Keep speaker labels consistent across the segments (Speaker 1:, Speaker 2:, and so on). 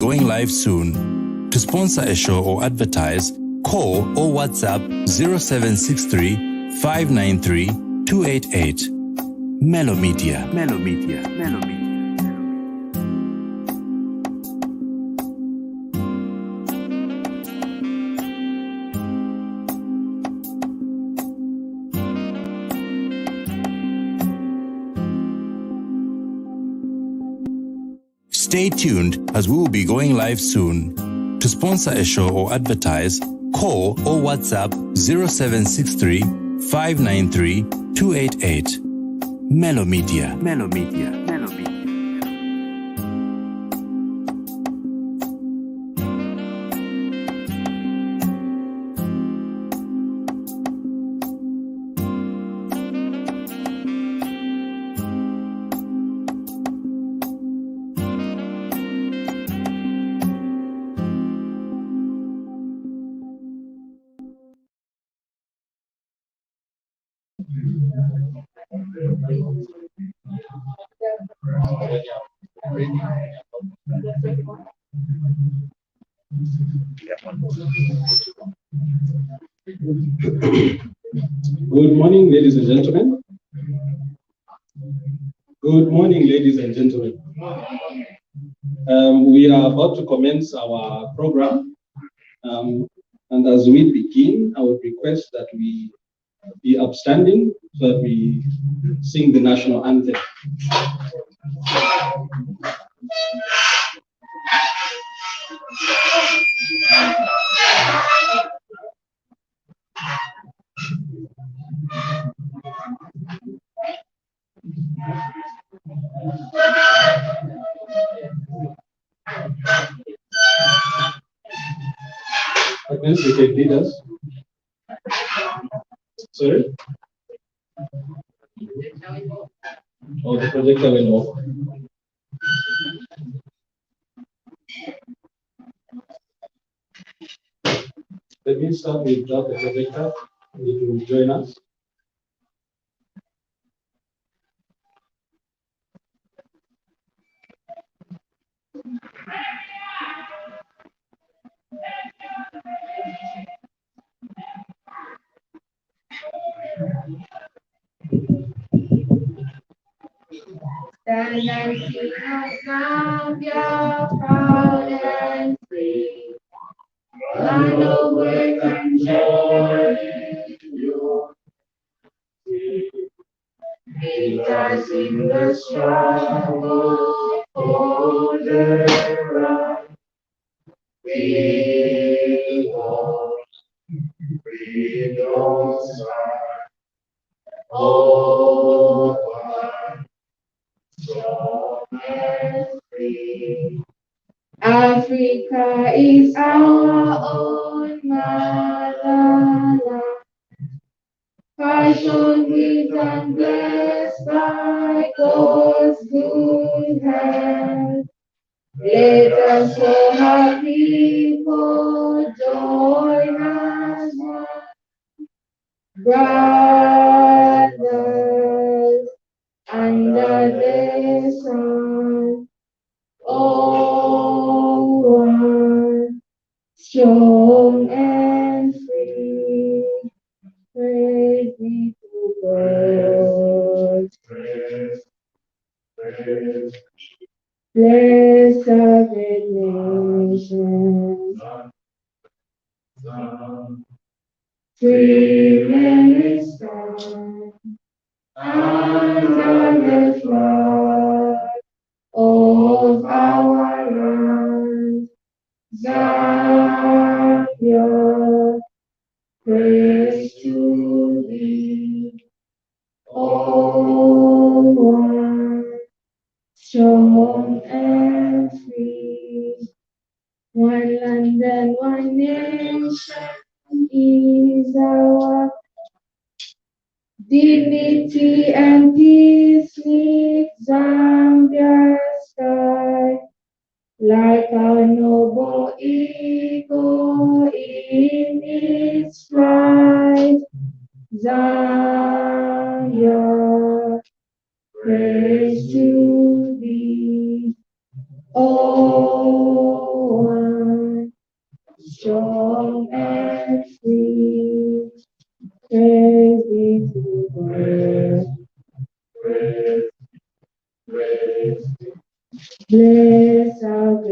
Speaker 1: going live soon. To sponsor a show or advertise, call or WhatsApp 0763 593 288. Melo Media. Melo Media. Melo Media. Stay tuned as we will be going live soon. To sponsor a show or advertise, call or WhatsApp 0763 593 288. Melo Media. Melo Media. Melo Media.
Speaker 2: Good morning, ladies and gentlemen. Good morning, ladies and gentlemen. We are about to commence our program. And as we begin, I would request that we be upstanding so that we sing the national anthem. Against the take leaders. Sorry? Oh, the projector went off. Let me start without the projector. It will join us.
Speaker 3: Stand and sing of Zambia, proud and free. Land of work and joy, lead us in the struggle for the right. We won't start. Oh, strong and free. Africa is our own motherland, fashioned with and blessed by God's good hand. Let us all have people join us one, brothers under the sun. Oh, one, strong and free. Praise be to God. Bless our great nation. Free men we stand under the flag of our land, Zambia, praise to thee, oh one, strong and free, one land and one nation is our dignity and peace with Zambia's sky, like a noble eagle in its flight. Zambia, praise to thee, oh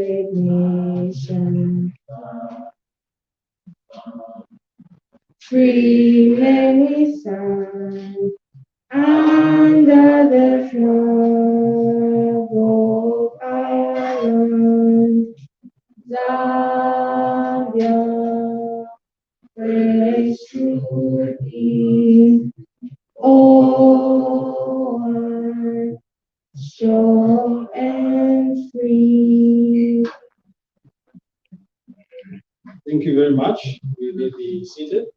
Speaker 3: great nation. Free many stand under the flag of Ireland. Zambia, praise to thee. Oh, I'm strong and free.
Speaker 2: Thank you very much. We will be seated.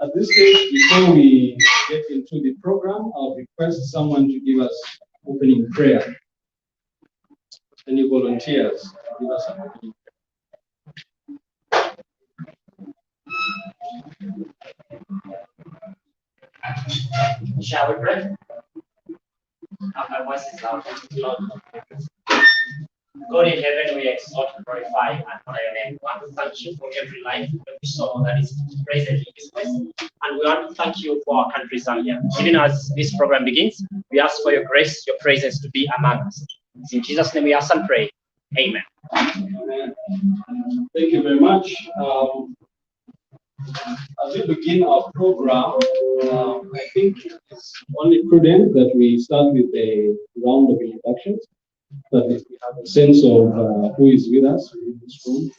Speaker 2: At this stage, before we get into the program, I'll request someone to give us opening prayer. Any volunteers to give us an opening
Speaker 4: prayer? Shall we pray? My voice is loud. God in heaven, we exalt, glorify, and honor your name. We want to thank you for every life, every soul that is present in this place. And we want to thank you for our country, Zambia. Even as this program begins, we ask for your grace, your presence to be among us. It's in Jesus' name we ask and pray. Amen.
Speaker 2: Amen. Thank you very much. As we begin our program, I think it's only prudent that we start with a round of introductions, that we have a sense of who is with us in this room.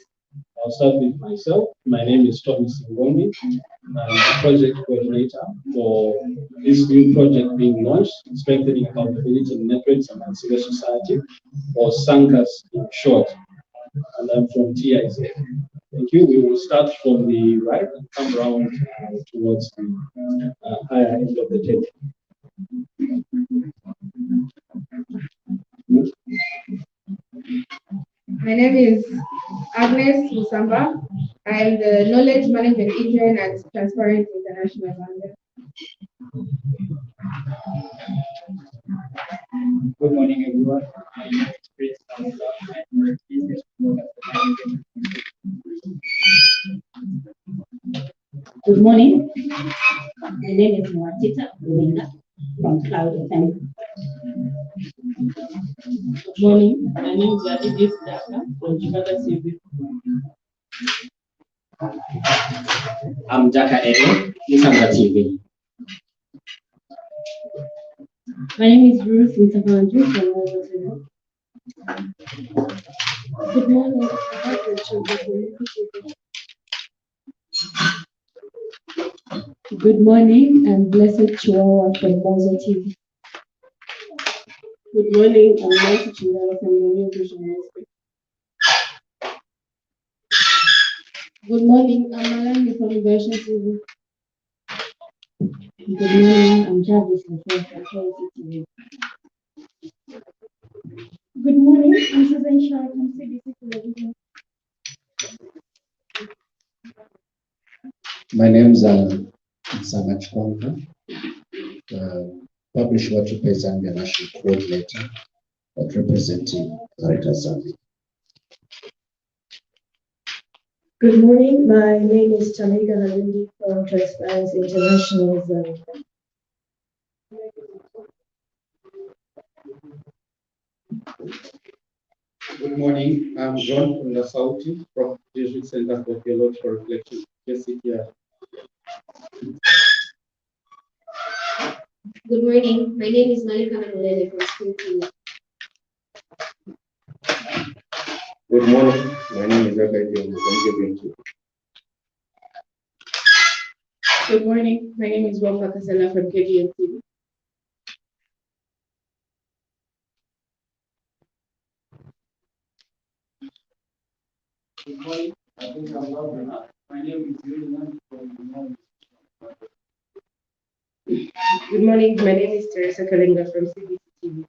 Speaker 2: I'll start with myself. My name is Tommy Singoni. I'm the project coordinator for this new project being launched, Strengthening Accountability in Networks and Civil Society, or SANCUS in short. And I'm from TIZ. Thank you. We will start from the right and come around towards the higher end of the table.
Speaker 3: My name is Agnes Musamba. I'm the Knowledge Management Intern at Transparent International Zambia.
Speaker 5: Good morning, everyone. My name is Chris
Speaker 6: Good morning. My name is Martita Linda from Cloud FM. Good morning. My name is Adibis Daka from Chicago CV.
Speaker 4: I'm Daka Edo, Nisanga TV.
Speaker 6: My name is Ruth Ntavanju from Melo. Good morning. Good morning and blessed Chihuahua from Mozo TV. Good morning, I'm Nancy Chindala from the New Vision Ministry. Good morning, I'm Malani from Version TV. Good morning, I'm Jarvis from KC TV. Good morning, I'm Susan Shaw from CBC Television.
Speaker 7: My name is Samach Konka, Publish What to Pay Zambia National Coordinator, but representing Zambia.
Speaker 6: Good morning, my name is Tamika Nalindi from Transparency International Zambia.
Speaker 5: Good morning, I'm John Kundasauti from District Center for Theological Reflection, JCTR.
Speaker 6: Good morning, my name is Malika Manolele from School TV.
Speaker 8: Good morning, my name is Rabbi from KBN.
Speaker 6: Good morning, my name is Wamba Kasala from KBN TV.
Speaker 5: Good morning, I think I'm loud enough. My name is Yuliman from
Speaker 6: Good morning, my name is Teresa Kalinga from CBC TV.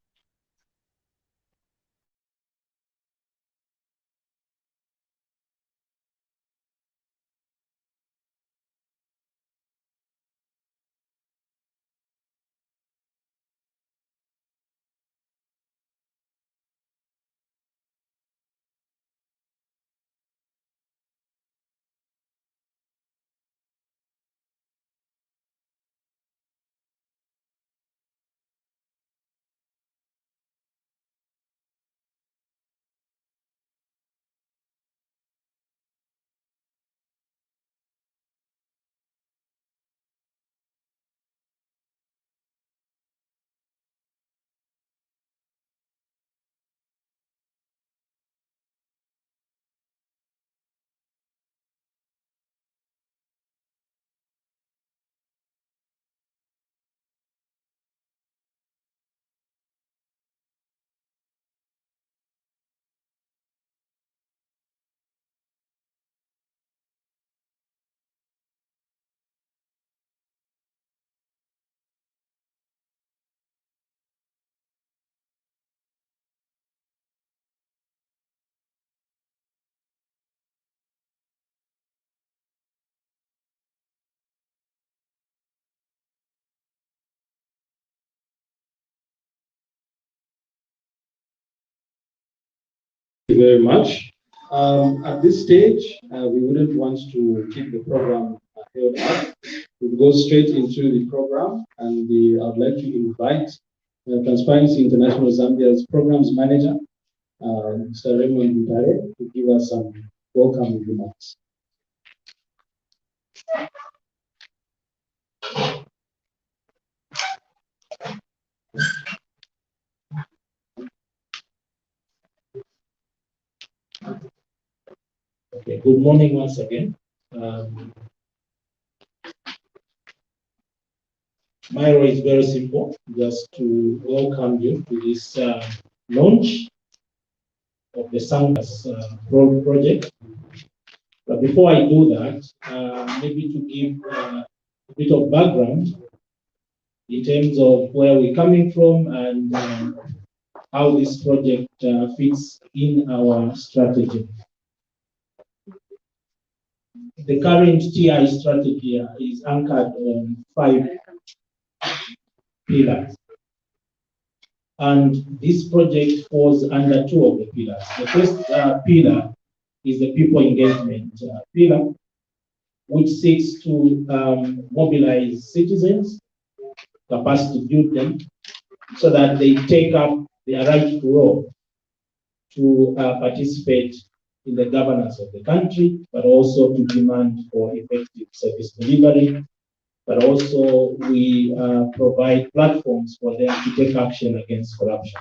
Speaker 2: Thank you very much. At this stage, we wouldn't want to keep the program held up. We'll go straight into the program, and I would like to invite Transparency International Zambia's Programs Manager, Mr. Raymond Butare, to give us some welcome remarks.
Speaker 9: Okay, good morning once again. My role is very simple, just to welcome you to this launch of the SANCUS project. But before I do that, maybe to give a bit of background in terms of where we're coming from and how this project fits in our strategy. The current TI strategy is anchored on 5 pillars. And this project falls under 2 of the pillars. The first pillar is the people engagement pillar, which seeks to mobilize citizens, capacity build them, so that they take up their rightful role to participate in the governance of the country, but also to demand for effective service delivery. But also we provide platforms for them to take action against corruption.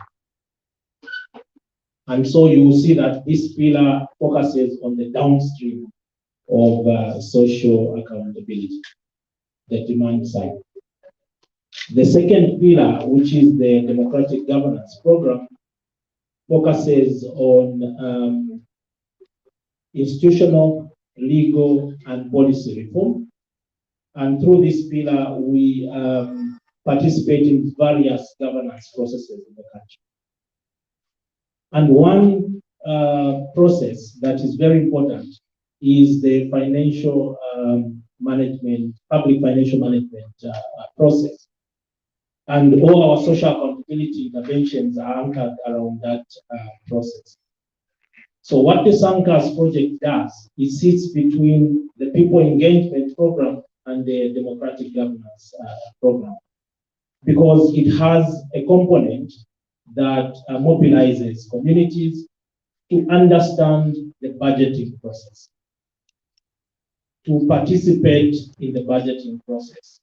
Speaker 9: And so you will see that this pillar focuses on the downstream of social accountability, the demand side. The second pillar, which is the democratic governance program, focuses on institutional, legal, and policy reform. And through this pillar, we participate in various governance processes in the country. And one process that is very important is the financial management, public financial management process. And all our social accountability interventions are anchored around that process. So what the SANCUS project does, it sits between the people engagement program and the democratic governance program, because it has a component that mobilizes communities to understand the budgeting process, to participate in the budgeting process,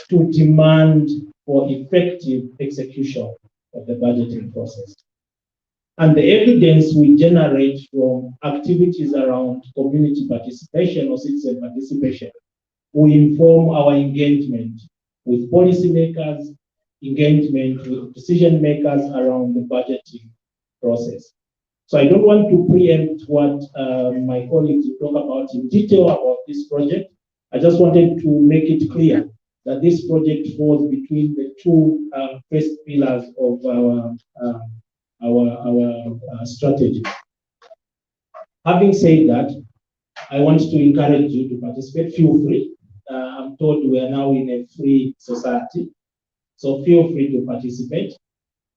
Speaker 9: to demand for effective execution of the budgeting process. And the evidence we generate from activities around community participation or citizen participation will inform our engagement with policymakers, engagement with decision makers around the budgeting process. So I don't want to preempt what my colleagues will talk about in detail about this project. I just wanted to make it clear that this project falls between the 2 first pillars of our strategy. Having said that, I want to encourage you to participate. Feel free. I'm told we are now in a free society, so feel free to participate.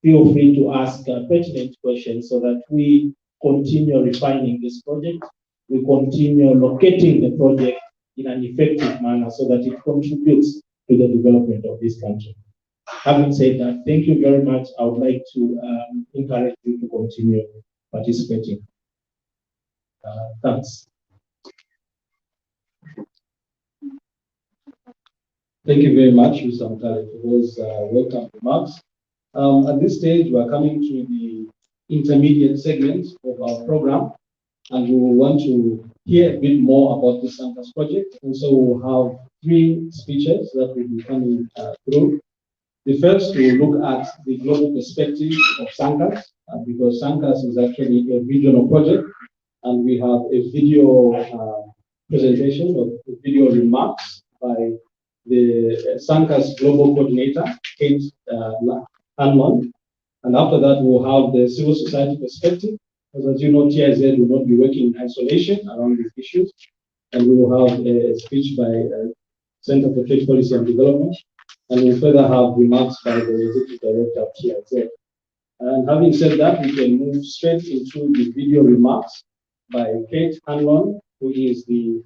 Speaker 9: Feel free to ask pertinent questions so that we continue refining this project. We continue locating the project in an effective manner so that it contributes to the development of this country. Having said that, thank you very much. I would like to encourage you to continue participating. Thanks.
Speaker 2: Thank you very much, Mr. Mutale, for those welcome remarks. At this stage, we are coming to the intermediate segment of our program, and we will want to hear a bit more about the SANCUS project. And so we'll have 3 speeches that we'll be coming through. The first, we'll look at the global perspective of SANCUS, because SANCUS is actually a regional project, and we have a video presentation of video remarks by the SANCUS Global Coordinator, Kate Hanlon. And after that, we'll have the civil society perspective, because as you know, TIZ will not be working in isolation around these issues. And we will have a speech by Center for Trade Policy and Development, and we'll further have remarks by the Executive Director of TIZ. And having said that, we can move straight into the video remarks by Kate Hanlon, who is the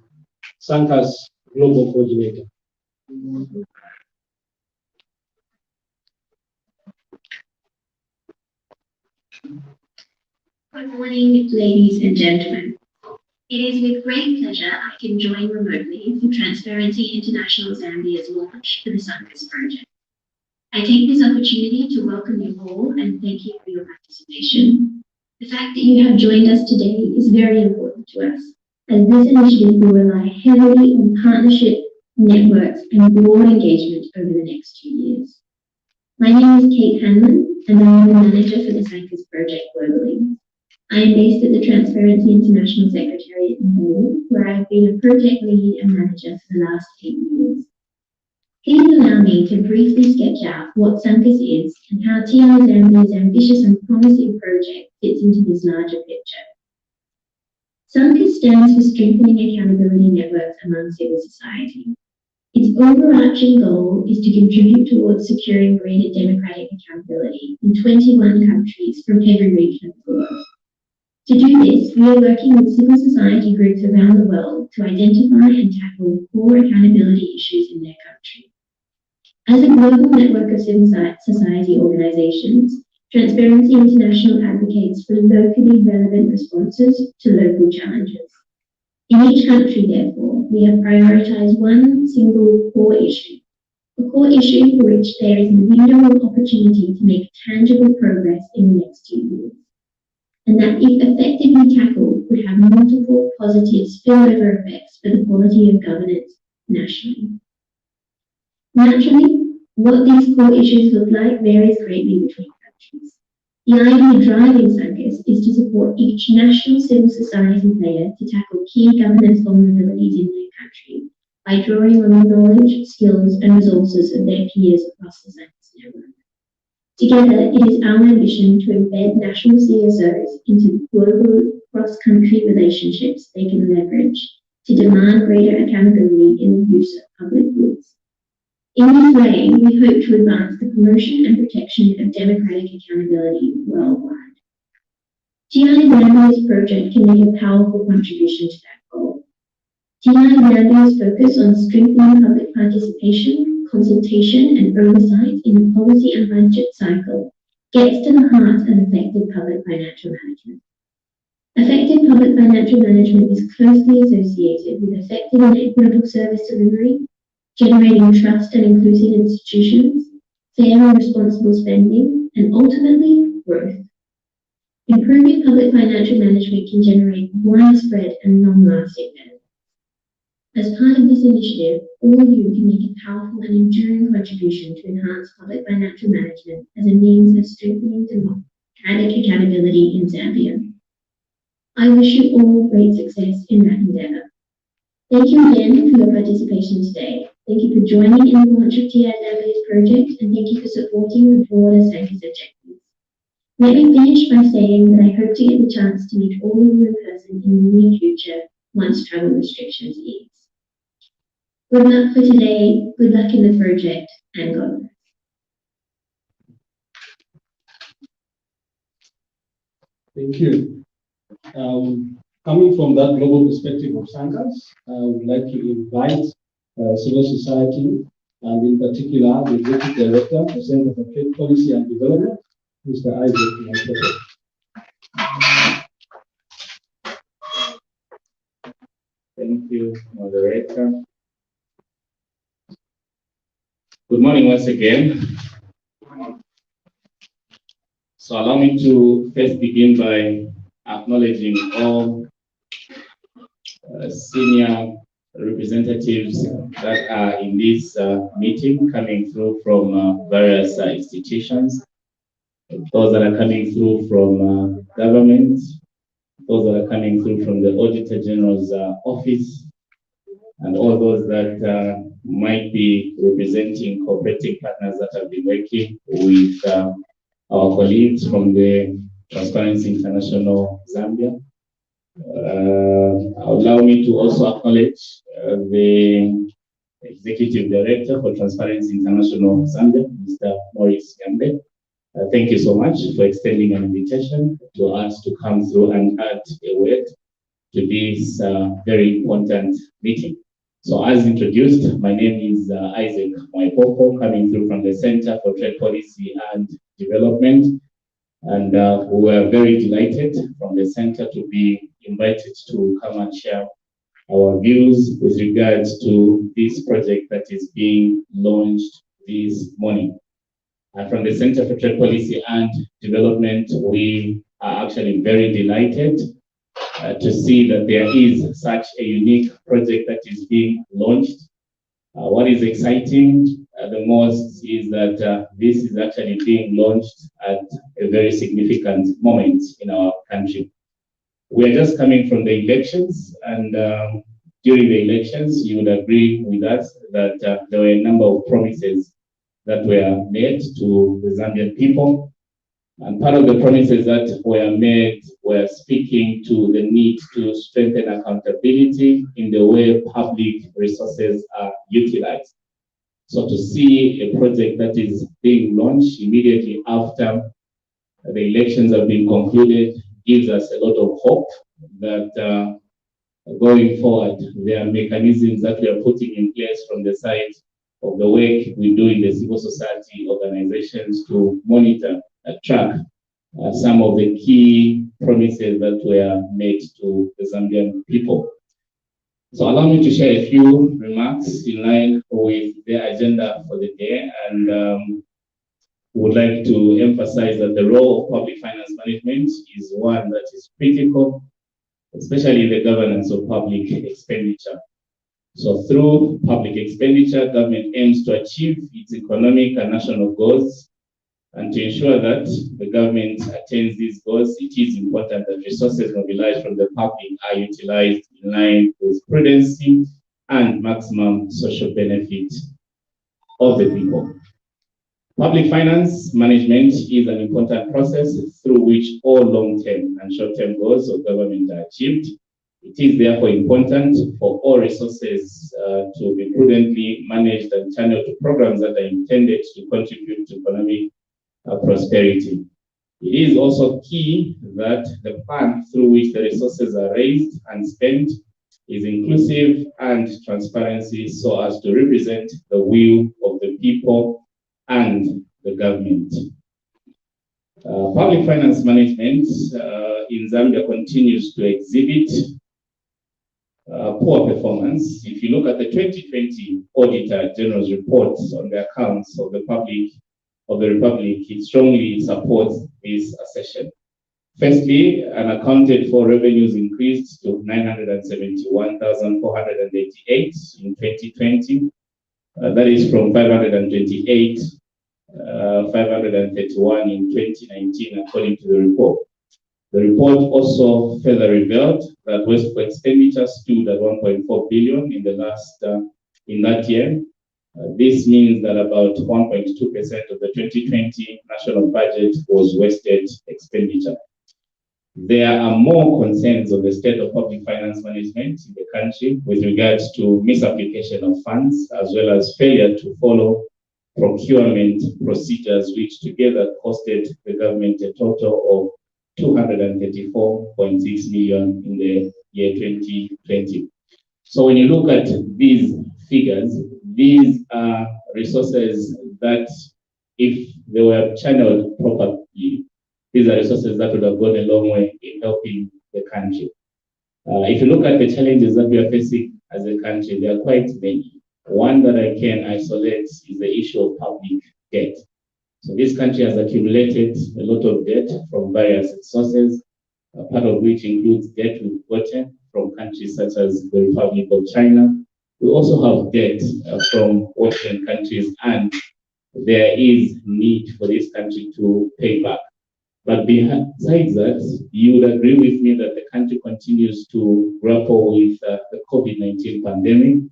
Speaker 2: SANCUS Global Coordinator.
Speaker 10: Good morning, ladies and gentlemen. It is with great pleasure I can join remotely for Transparency International Zambia's launch for the SANCUS project. I take this opportunity to welcome you all and thank you for your participation. The fact that you have joined us today is very important to us, as this initiative will rely heavily on partnership, networks, and broad engagement over the next 2 years. My name is Kate Hanlon, and I am the manager for the SANCUS project globally. I am based at the Transparency International Secretariat in Melo, where I have been a project lead and manager for the last 8 years. Please allow me to briefly sketch out what SANCUS is and how TI Zambia's ambitious and promising project fits into this larger picture. SANCUS stands for Strengthening Accountability Networks among Civil Society. Its overarching goal is to contribute towards securing greater democratic accountability in 21 countries from every region of the world. To do this, we are working with civil society groups around the world to identify and tackle core accountability issues in their country. As a global network of civil society organizations, Transparency International advocates for locally relevant responses to local challenges. In each country, therefore, we have prioritized one single core issue, a core issue for which there is a window of opportunity to make tangible progress in the next 2 years, and that if effectively tackled would have multiple positive spillover effects for the quality of governance nationally. Naturally, what these core issues look like varies greatly between countries. The idea driving SANCUS is to support each national civil society player to tackle key governance vulnerabilities in their country by drawing on the knowledge, skills, and resources of their peers across the SANCUS network. Together, it is our ambition to embed national CSOs into global cross-country relationships they can leverage to demand greater accountability in the use of public goods. In this way, we hope to advance the promotion and protection of democratic accountability worldwide. TI Zambia's project can make a powerful contribution to that goal. TI Zambia's focus on strengthening public participation, consultation, and oversight in the policy and budget cycle gets to the heart of effective public financial management. Effective public financial management is closely associated with effective and equitable service delivery, generating trust and inclusive institutions, fair and responsible spending, and ultimately, growth. Improving public financial management can generate widespread and long-lasting benefits. As part of this initiative, all of you can make a powerful and enduring contribution to enhance public financial management as a means of strengthening democratic accountability in Zambia. I wish you all great success in that endeavour. Thank you again for your participation today. Thank you for joining in the launch of TI Zambia's project, and thank you for supporting the broader SANCUS objectives. Let me finish by saying that I hope to get the chance to meet all of you in person in the near future once travel restrictions ease. Good luck for today, good luck in the project, and God bless.
Speaker 2: Thank you. Coming from that global perspective of SANCUS, I would like to invite civil society, and in particular, the Executive Director for Center for Trade Policy and Development, Mr. Isaac Melo.
Speaker 11: Thank you, moderator. Good morning once again. So allow me to first begin by acknowledging all senior representatives that are in this meeting, coming through from various institutions, those that are coming through from government, those that are coming through from the Auditor General's office, and all those that might be representing cooperative partners that have been working with our colleagues from the Transparency International Zambia. Allow me to also acknowledge the Executive Director for Transparency International Zambia, Mr. Maurice Gambe, Thank you so much for extending an invitation to us to come through and add a word to this very important meeting. So as introduced, my name is Isaac Mwaipoko, coming through from the Center for Trade Policy and Development. And we were very delighted from the center to be invited to come and share our views with regards to this project that is being launched this morning. And from the Center for Trade Policy and Development, we are actually very delighted to see that there is such a unique project that is being launched. What is exciting the most is that this is actually being launched at a very significant moment in our country. We are just coming from the elections, and during the elections, you would agree with us that there were a number of promises that were made to the Zambian people. And part of the promises that were made were speaking to the need to strengthen accountability in the way public resources are utilized. So to see a project that is being launched immediately after the elections have been concluded gives us a lot of hope that going forward, there are mechanisms that we are putting in place from the side of the work we do in the civil society organizations to monitor and track some of the key promises that were made to the Zambian people. So allow me to share a few remarks in line with the agenda for the day, and would like to emphasize that the role of public finance management is one that is critical, especially in the governance of public expenditure. So through public expenditure, government aims to achieve its economic and national goals. And to ensure that the government attains these goals, it is important that resources mobilized from the public are utilized in line with prudency and maximum social benefit of the people. Public finance management is an important process through which all long-term and short-term goals of government are achieved. It is therefore important for all resources to be prudently managed and channeled to programs that are intended to contribute to economic prosperity. It is also key that the plan through which the resources are raised and spent is inclusive and transparency so as to represent the will of the people and the government. Public finance management in Zambia continues to exhibit poor performance. If you look at the 2020 Auditor General's report on the accounts of the Republic, it strongly supports this assertion. Firstly, unaccounted for revenues increased to 971,488 in 2020. That is from 531 in 2019, according to the report. The report also further revealed that wasteful expenditure stood at 1.4 billion in that year. This means that about 1.2% of the 2020 national budget was wasted expenditure. There are more concerns on the state of public finance management in the country with regards to misapplication of funds, as well as failure to follow procurement procedures, which together costed the government a total of 234.6 million in the year 2020. So when you look at these figures, these are resources that, if they were channeled properly, these are resources that would have gone a long way in helping the country. If you look at the challenges that we are facing as a country, there are quite many. One that I can isolate is the issue of public debt. So this country has accumulated a lot of debt from various sources, part of which includes debt we've gotten from countries such as the Republic of China. We also have debt from Western countries, and there is need for this country to pay back. But besides that, you would agree with me that the country continues to grapple with the COVID-19 pandemic,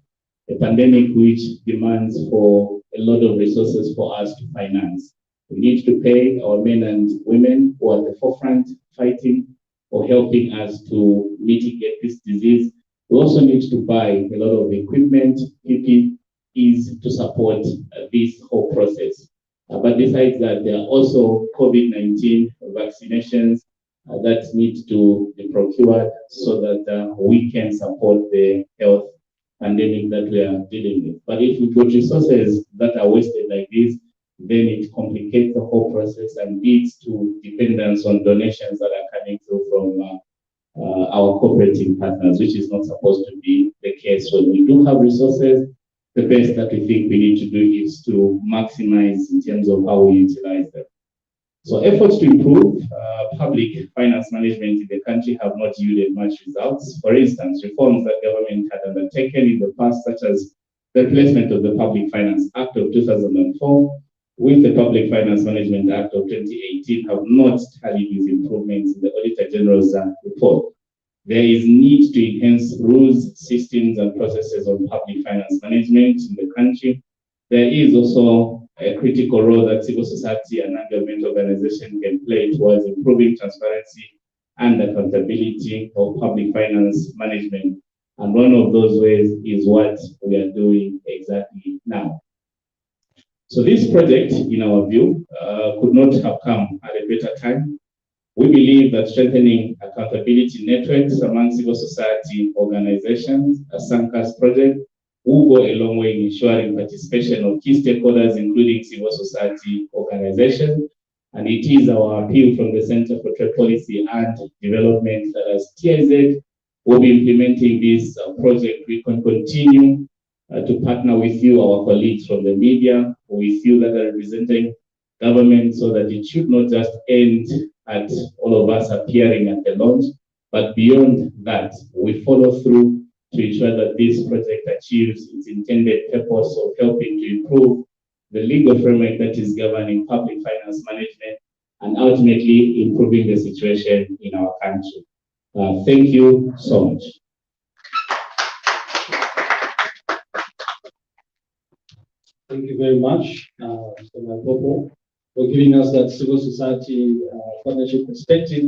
Speaker 11: a pandemic which demands for a lot of resources for us to finance. We need to pay our men and women who are at the forefront fighting or helping us to mitigate this disease. We also need to buy a lot of equipment, PPEs, to support this whole process. But besides that, there are also COVID-19 vaccinations that need to be procured so that we can support the health pandemic that we are dealing with. But if we put resources that are wasted like this, then it complicates the whole process and leads to dependence on donations that are coming through from our cooperating partners, which is not supposed to be the case. When we do have resources, the best that we think we need to do is to maximize in terms of how we utilize them. So efforts to improve public finance management in the country have not yielded much results. For instance, reforms that government had undertaken in the past, such as the replacement of the Public Finance Act of 2004 with the Public Finance Management Act of 2018, have not tallied with improvements in the Auditor General's report. There is need to enhance rules, systems, and processes on public finance management in the country. There is also a critical role that civil society and non-government organizations can play towards improving transparency and accountability of public finance management. And one of those ways is what we are doing exactly now. So this project, in our view, could not have come at a better time. We believe that strengthening accountability networks among civil society organizations, a SANCUS project, will go a long way in ensuring participation of key stakeholders, including civil society organizations. And it is our appeal from the Center for Trade Policy and Development that as TIZ will be implementing this project, we can continue to partner with you, our colleagues from the media, with you that are representing government, so that it should not just end at all of us appearing at the launch, but beyond that, we follow through to ensure that this project achieves its intended purpose of helping to improve the legal framework that is governing public finance management and ultimately improving the situation in our country. Thank you so much.
Speaker 2: Thank you very much, Mr. Melo, for giving us that civil society partnership perspective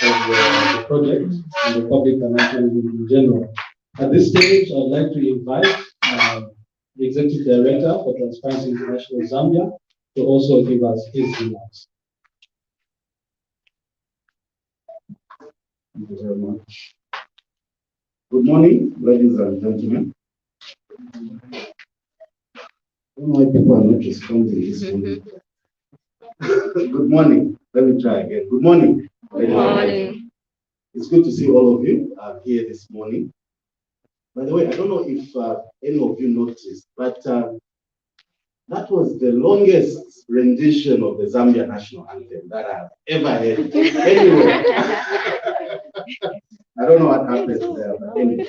Speaker 2: of the project and the public financial in general. At this stage, I'd like to invite the Executive Director for Transparency International Zambia to also give us his remarks.
Speaker 12: Thank you very much. Good morning, ladies and gentlemen. I don't know why people are not responding this morning. Good morning. Let me try again. Good morning.
Speaker 13: Good morning.
Speaker 12: It's good to see all of you here this morning. By the way, I don't know if any of you noticed, but that was the longest rendition of the Zambia National Anthem that I've ever heard anywhere. I don't know what happened there, but anyway.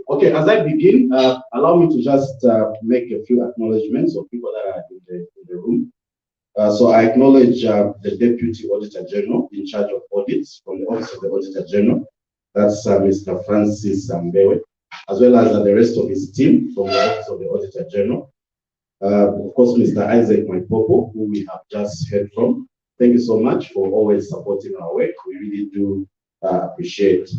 Speaker 12: Okay, as I begin, allow me to just make a few acknowledgements of people that are in the room. So I acknowledge the Deputy Auditor General in charge of audits from the Office of the Auditor General. That's Mr. Francis Mbewe, as well as the rest of his team from the Office of the Auditor General. Of course, Mr. Isaac Maipopo, who we have just heard from. Thank you so much for always supporting our work. We really do appreciate.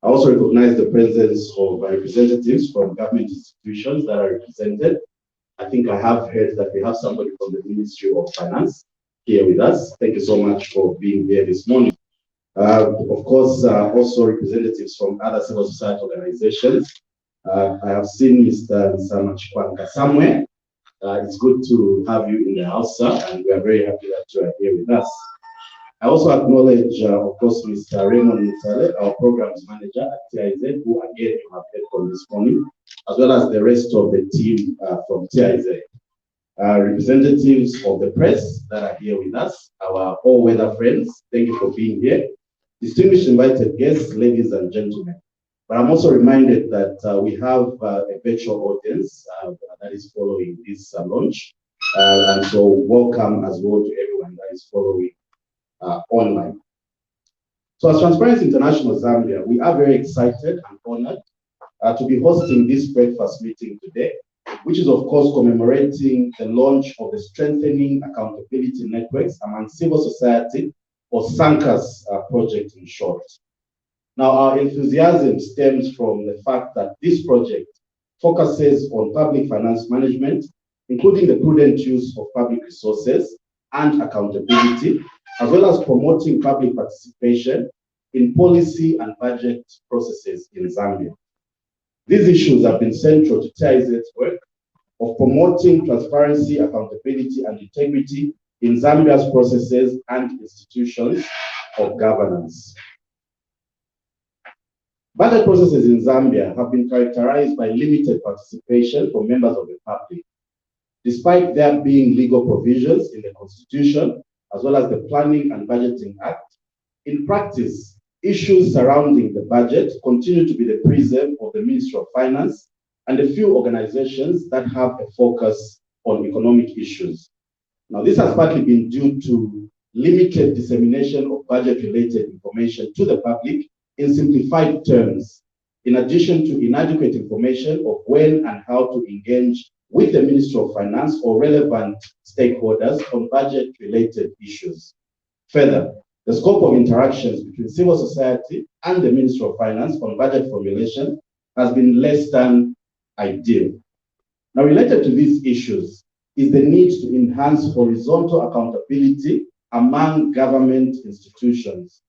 Speaker 12: I also recognize the presence of representatives from government institutions that are represented. I think I have heard that we have somebody from the Ministry of Finance here with us. Thank you so much for being here this morning. Of course, also representatives from other civil society organizations. I have seen Mr. Nsama somewhere. It's good to have you in the house, sir, and we are very happy that you are here with us. I also acknowledge, of course, Mr. Raymond Mutale, our programs manager at TIZ, who again you have heard from this morning, as well as the rest of the team from TIZ. Representatives of the press that are here with us, our all-weather friends, thank you for being here. Distinguished invited guests, ladies and gentlemen. But I'm also reminded that we have a virtual audience that is following this launch. And so welcome as well to everyone that is following online. So as Transparency International Zambia, we are very excited and honored to be hosting this breakfast meeting today, which is of course commemorating the launch of the Strengthening Accountability Networks among Civil Society, or SANCUS project in short. Now, our enthusiasm stems from the fact that this project focuses on public finance management including the prudent use of public resources and accountability, as well as promoting public participation in policy and budget processes in Zambia. These issues have been central to TIZ's work of promoting transparency, accountability, and integrity in Zambia's processes and institutions of governance. Budget processes in Zambia have been characterized by limited participation from members of the public. Despite there being legal provisions in the Constitution, as well as the Planning and Budgeting Act, in practice, issues surrounding the budget continue to be the preserve of the Ministry of Finance and a few organizations that have a focus on economic issues. Now, this has partly been due to limited dissemination of budget-related information to the public in simplified terms, in addition to inadequate information of when and how to engage with the Ministry of Finance or relevant stakeholders on budget-related issues. Further, the scope of interactions between civil society and the Ministry of Finance on budget formulation has been less than ideal. Now, related to these issues is the need to enhance horizontal accountability among government institutions.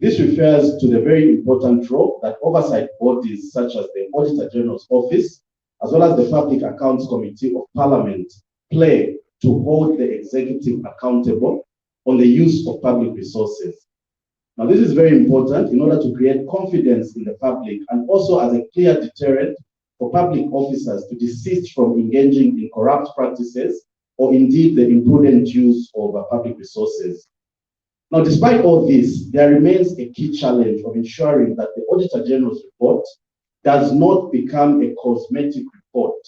Speaker 12: This refers to the very important role that oversight bodies such as the Auditor General's Office, as well as the Public Accounts Committee of Parliament, play to hold the executive accountable on the use of public resources. Now, this is very important in order to create confidence in the public and also as a clear deterrent for public officers to desist from engaging in corrupt practices or indeed the imprudent use of public resources. Now, despite all this, there remains a key challenge of ensuring that the Auditor General's report does not become a cosmetic report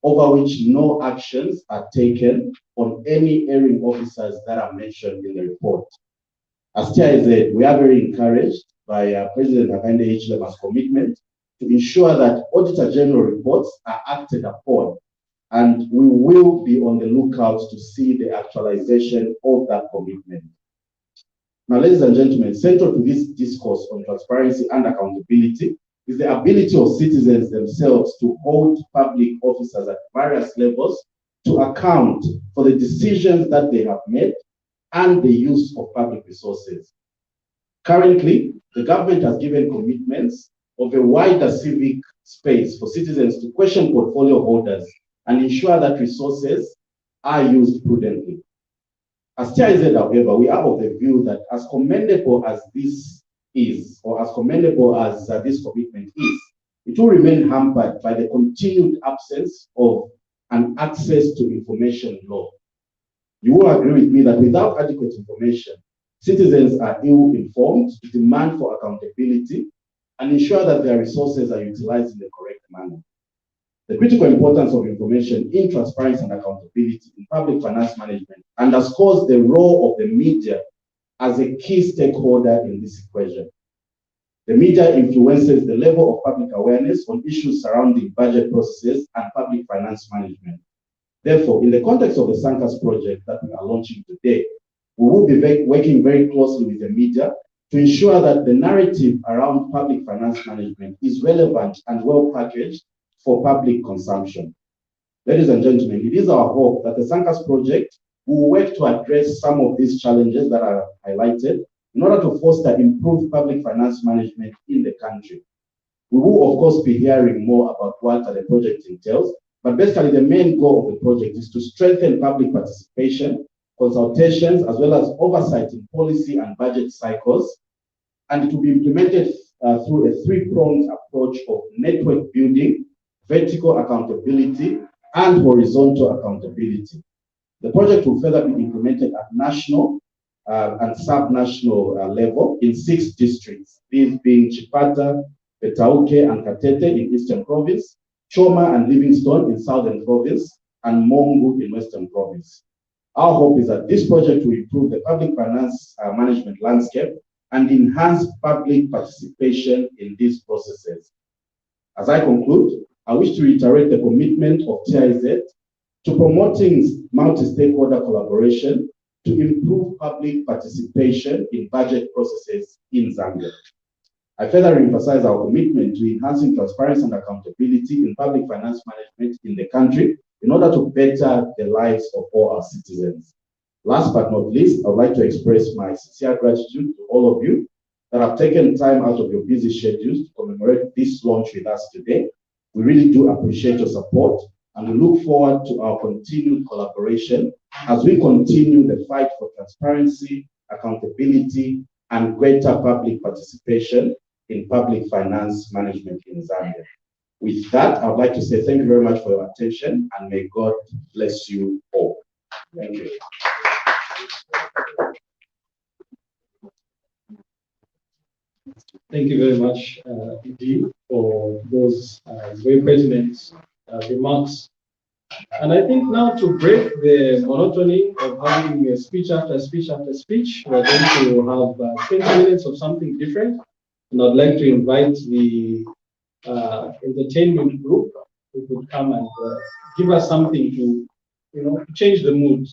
Speaker 12: over which no actions are taken on any erring officers that are mentioned in the report. As TIZ, we are very encouraged by President Hakainde Hichilema's commitment to ensure that Auditor General reports are acted upon, and we will be on the lookout to see the actualization of that commitment. Now, ladies and gentlemen, central to this discourse on transparency and accountability is the ability of citizens themselves to hold public officers at various levels to account for the decisions that they have made and the use of public resources. Currently, the government has given commitments of a wider civic space for citizens to question portfolio holders and ensure that resources are used prudently. As TIZ, however, we are of the view that as commendable as this is, or as commendable as this commitment is, it will remain hampered by the continued absence of an access to information law. You will agree with me that without adequate information, citizens are ill-informed to demand for accountability and ensure that their resources are utilized in the correct manner. The critical importance of information in transparency and accountability in public finance management underscores the role of the media as a key stakeholder in this equation. The media influences the level of public awareness on issues surrounding budget processes and public finance management. Therefore, in the context of the SANCUS project that we are launching today, we will be working very closely with the media to ensure that the narrative around public finance management is relevant and well packaged for public consumption. Ladies and gentlemen, it is our hope that the SANCUS project will work to address some of these challenges that are highlighted in order to foster improved public finance management in the country. We will, of course, be hearing more about what the project entails, but basically the main goal of the project is to strengthen public participation, consultations, as well as oversight in policy and budget cycles, and to be implemented through a three-pronged approach of network building, vertical accountability, and horizontal accountability. The project will further be implemented at national and sub-national level in 6 districts, these being Chipata, Petauke, and Katete in Eastern Province, Choma and Livingstone in Southern Province, and Mongu in Western Province. Our hope is that this project will improve the public finance management landscape and enhance public participation in these processes. As I conclude, I wish to reiterate the commitment of TIZ to promoting multi-stakeholder collaboration to improve public participation in budget processes in Zambia. I further emphasize our commitment to enhancing transparency and accountability in public finance management in the country in order to better the lives of all our citizens. Last but not least, I would like to express my sincere gratitude to all of you that have taken time out of your busy schedules to commemorate this launch with us today. We really do appreciate your support, and we look forward to our continued collaboration as we continue the fight for transparency, accountability, and greater public participation in public finance management in Zambia. With that, I would like to say thank you very much for your attention, and may God bless you all. Thank you.
Speaker 2: Thank you very much, Ed, for those very pertinent remarks. And I think now, to break the monotony of having a speech after speech after speech, we're going to have 20 minutes of something different. And I'd like to invite the entertainment group who could come and give us something to, change the mood.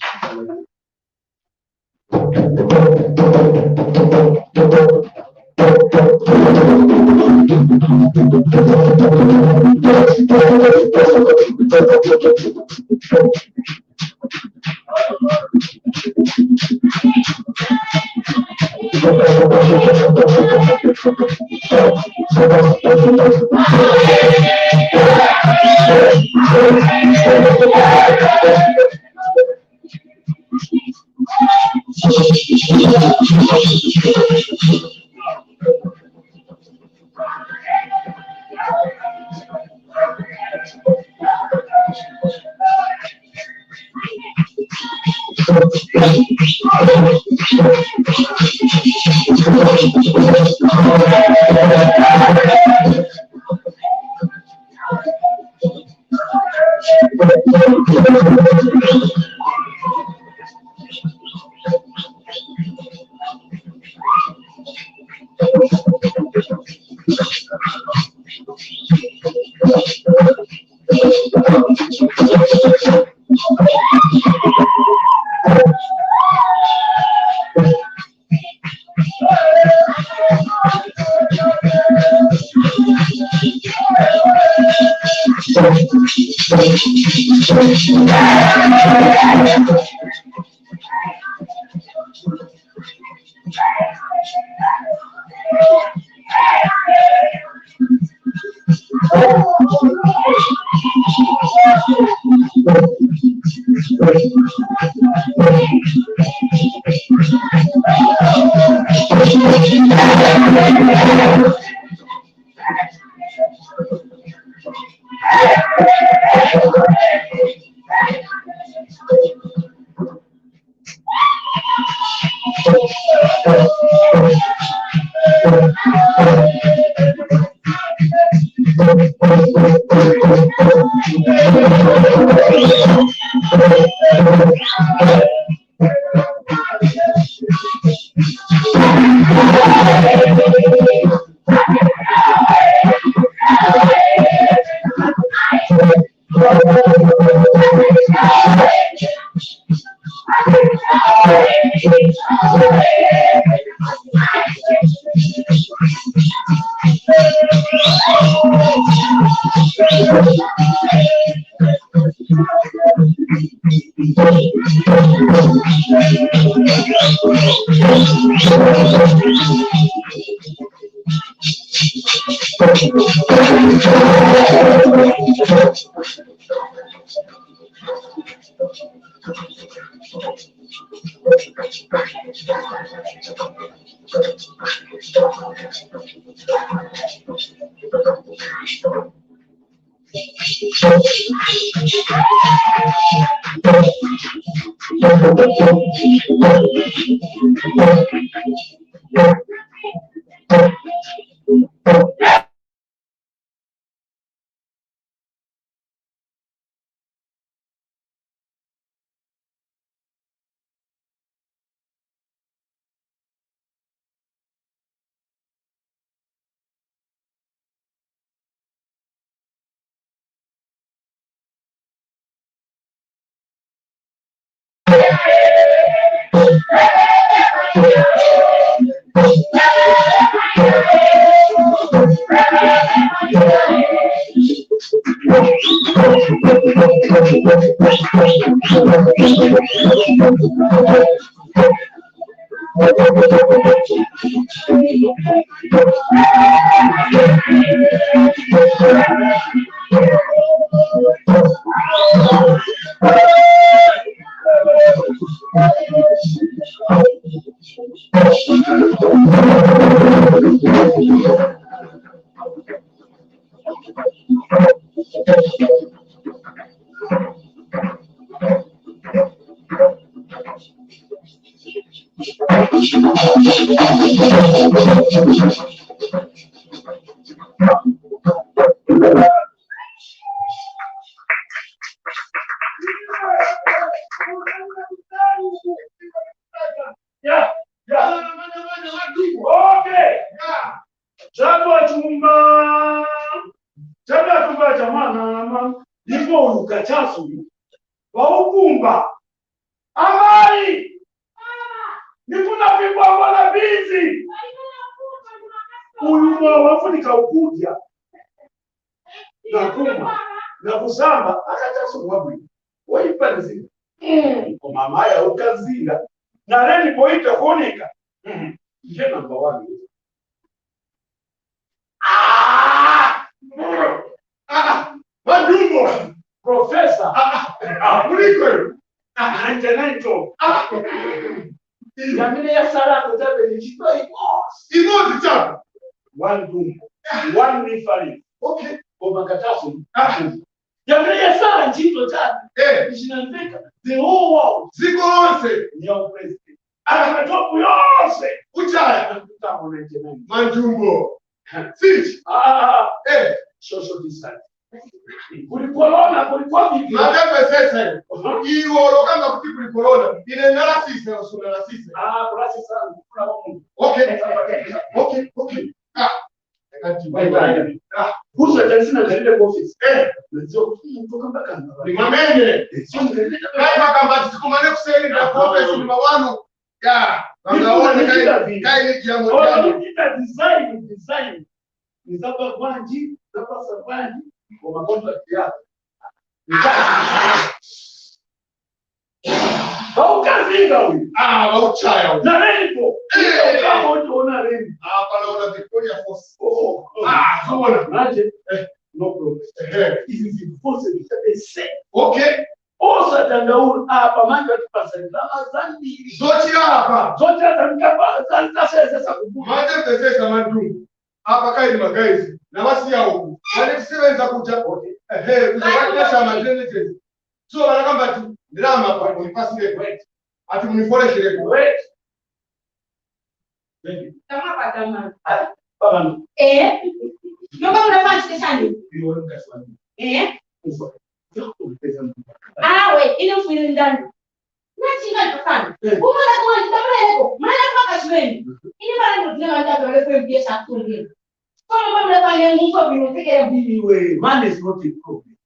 Speaker 13: Man is not a problem.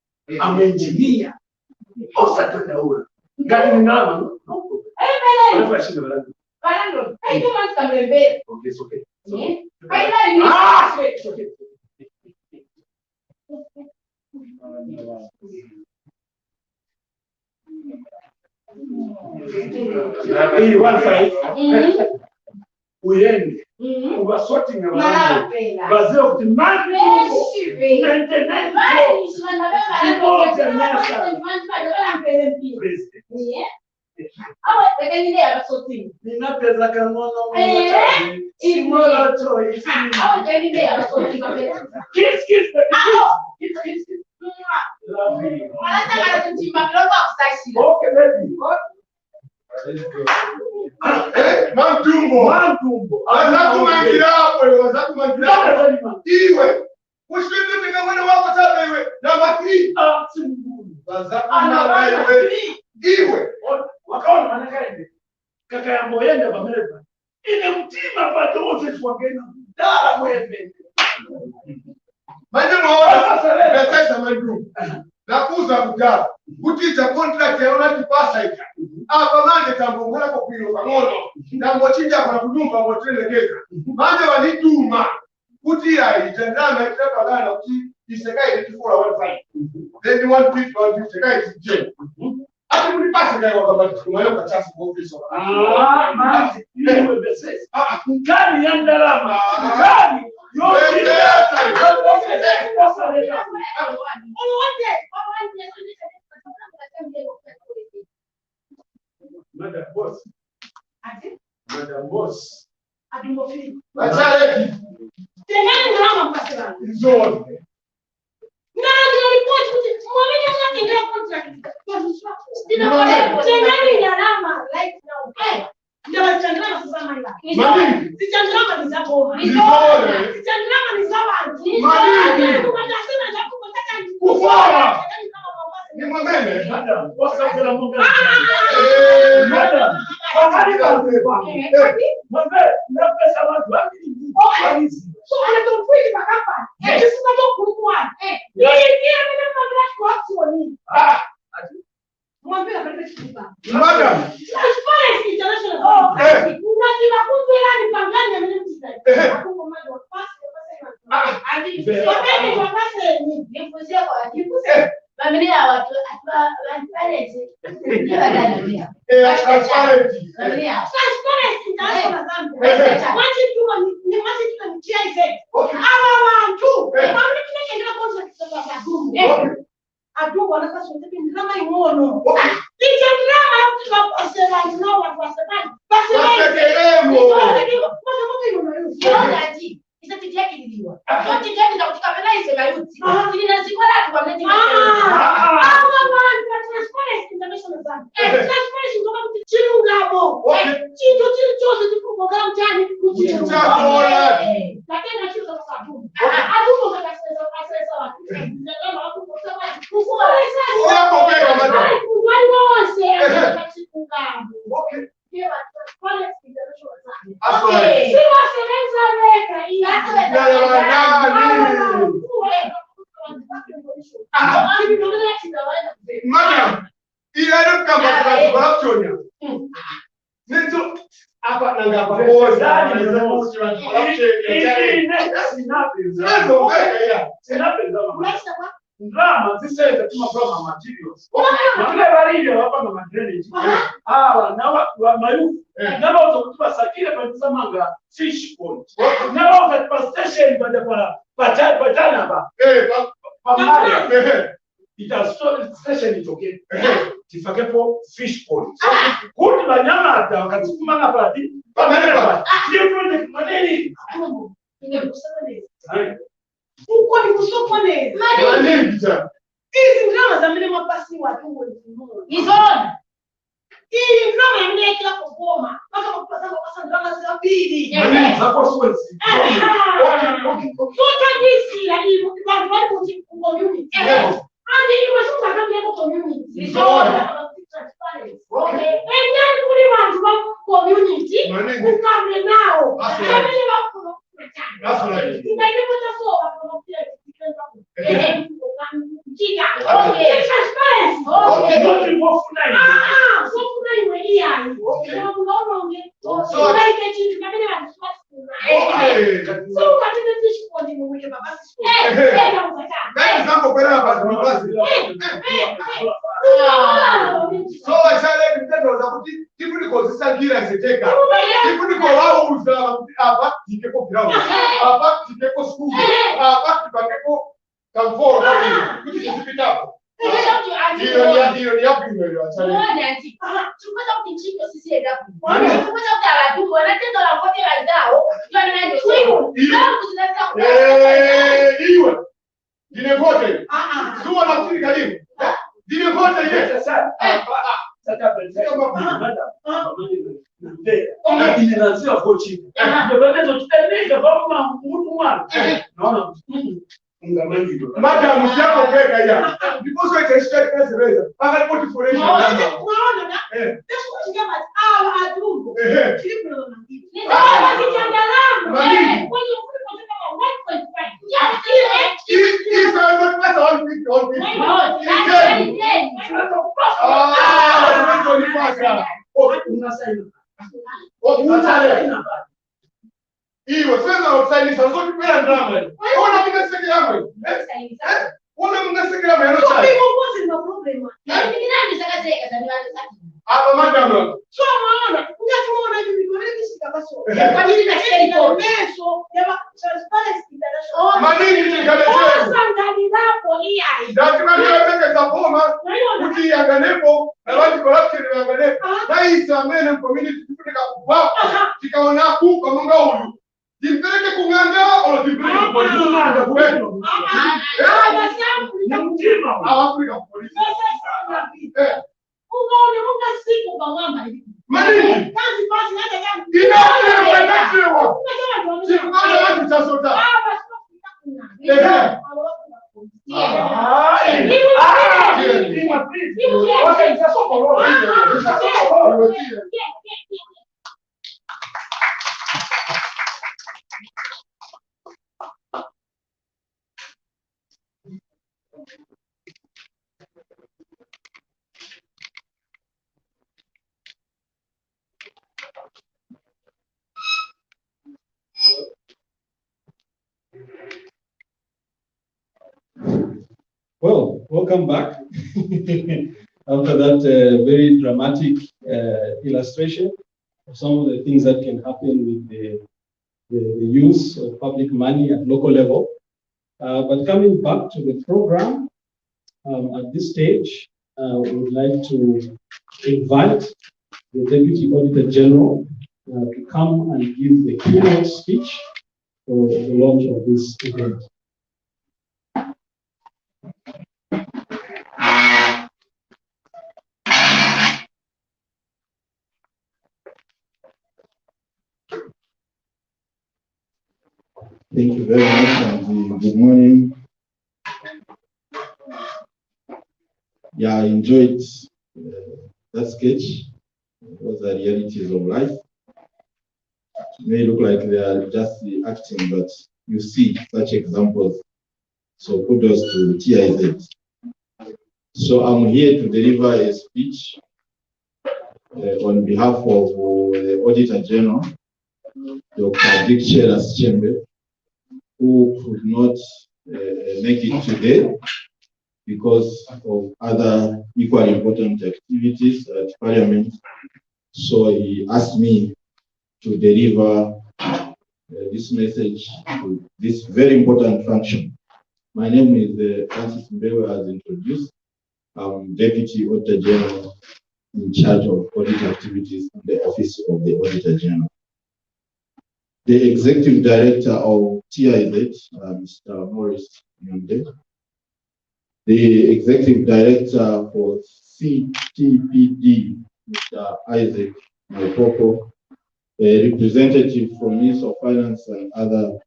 Speaker 13: I'm an engineer. Also, no problem. Okay, it's okay. It's okay. One side. We end. We were sorting around. Brazil, the man, nakuza kujaa kuticha contract ya unati pasa ika hapa manje tambongula kwa kuilo pamono na ngochinja kwa kudumba ngotelekeza manje wanituma kutia itandana kitaka gana kuti isekai ikifura one fight then you want people to isekai ije Ati mlipasi na wakabati kumayo kachasi kwa ofisi.
Speaker 9: Mati, iwe besesi. Mkani ya ndalama. Mkani. Yote. Madam Boss. Madam Boss.
Speaker 13: Achale.
Speaker 14: Tengani drama mpasela.
Speaker 13: Zone.
Speaker 14: Na ndio report mwamini mnakingia contract. Tengani drama right now. Ndio chandrama sasa mala. Si chandrama ni zako. Si chandrama ni sawa. Unasema japo kutaka
Speaker 13: kufara. Ni mwamene.
Speaker 9: Madam, wasa kwa mungu. Madam, wakati kwa. Mwambe, na pesa watu wapi?
Speaker 14: So anatomfui pakapa. Sisi tunatokuwa. Yeye mimi mnamwambia kwa action. Mwambie apeleke chumba.
Speaker 13: Madam.
Speaker 14: Transparency international. Unataka kumbela ni pangani ya mimi mtisa. Hapo mmoja pasi wapende kwa pasi ni nifuzie kwa nifuzie. Familia watu transparency. Ndio wanalia. Transparency international Zambia. Wachi tu ni wachi tu ni chize. Hawa watu. Wao ni kile contract za Adumu. Adumu wanataka sote ni kama imono. Ticha drama tukapasela nao watu wasemaji. Basi wewe.
Speaker 13: Madam, ila kama corruption. Ndio hapa nanga hapa moja ni corruption.
Speaker 9: Drama, this is the team of materials. Wale walio hapa na drainage. Na wa mayufu. Na wao kutupa sakile kwa samanga fish pond. Na wao kutupa station kwa patana ba. Pamali. Ita station itoke. Tifakepo fish pond. Kuti banyama hata wakati kumanga padi. Pamela. Hiyo project maneni.
Speaker 14: Uko ni kusopone. Hizi drama za mimi mapasi watu wao. Izona. Hii drama ya mimi kila kugoma. Mpaka mpaka kwa drama za pili.
Speaker 9: Mimi zako swezi.
Speaker 14: Sote hizi ya hiyo kwa watu wa community. Andi hiyo sasa kama yako community. Izona. Okay. Endani kuli watu wa community. Ukamle nao. Family wako.
Speaker 13: That's right. Madam, usiako kweka ya. Because we can straight as a razor. I got put for it. Hiyo sasa usaini sasa ukipenda drama. Ona kile sasa yangu. Ule mnasikira mero
Speaker 14: So
Speaker 13: chai.
Speaker 14: people was no problem.
Speaker 13: Aba madam.
Speaker 14: So maana unatuona hivi ndio kishika baso. Kwa nini na share peso ya transparency international.
Speaker 13: Manini tikaletea.
Speaker 14: Sasa ndani hapo hii ai.
Speaker 13: Lazima niweke zapoma. Kuti yanganepo na watu corruption yanganepo. Na isamene community tufunika kubwa. Tikaona ku kwa munga huyu. Timpeleke kunganga au timpeleke kwa kunganga kwetu. Afrika polisi.
Speaker 14: Unaona munga siku kwa mama hivi.
Speaker 13: Manini?
Speaker 14: Kazi basi hata kama.
Speaker 13: Inaelewa. Sikuna watu tasota.
Speaker 2: Well, welcome back. After that very dramatic illustration of some of the things that can happen with the use of public money at local level. But coming back to the program, at this stage, we would like to invite the Deputy Auditor General to come and give the keynote speech for the launch of this event.
Speaker 15: Thank you very much and good morning. Yeah, I enjoyed that sketch. It was the realities of life. It may look like they are just acting, but you see such examples. So kudos to TIZ. So I'm here to deliver a speech on behalf of the Auditor General, Dr. Dick Sheras Chembe, who could not make it today because of other equally important activities at Parliament. So he asked me to deliver this message to this very important function. My name is Francis Melo, as introduced. I'm Deputy Auditor General in charge of audit activities in the Office of the Auditor General. The Executive Director of TIZ, Mr. Morris Nyonde. The Executive Director for CTPD, Mr. Isaac Mopoko. A representative from Ministry of Finance and other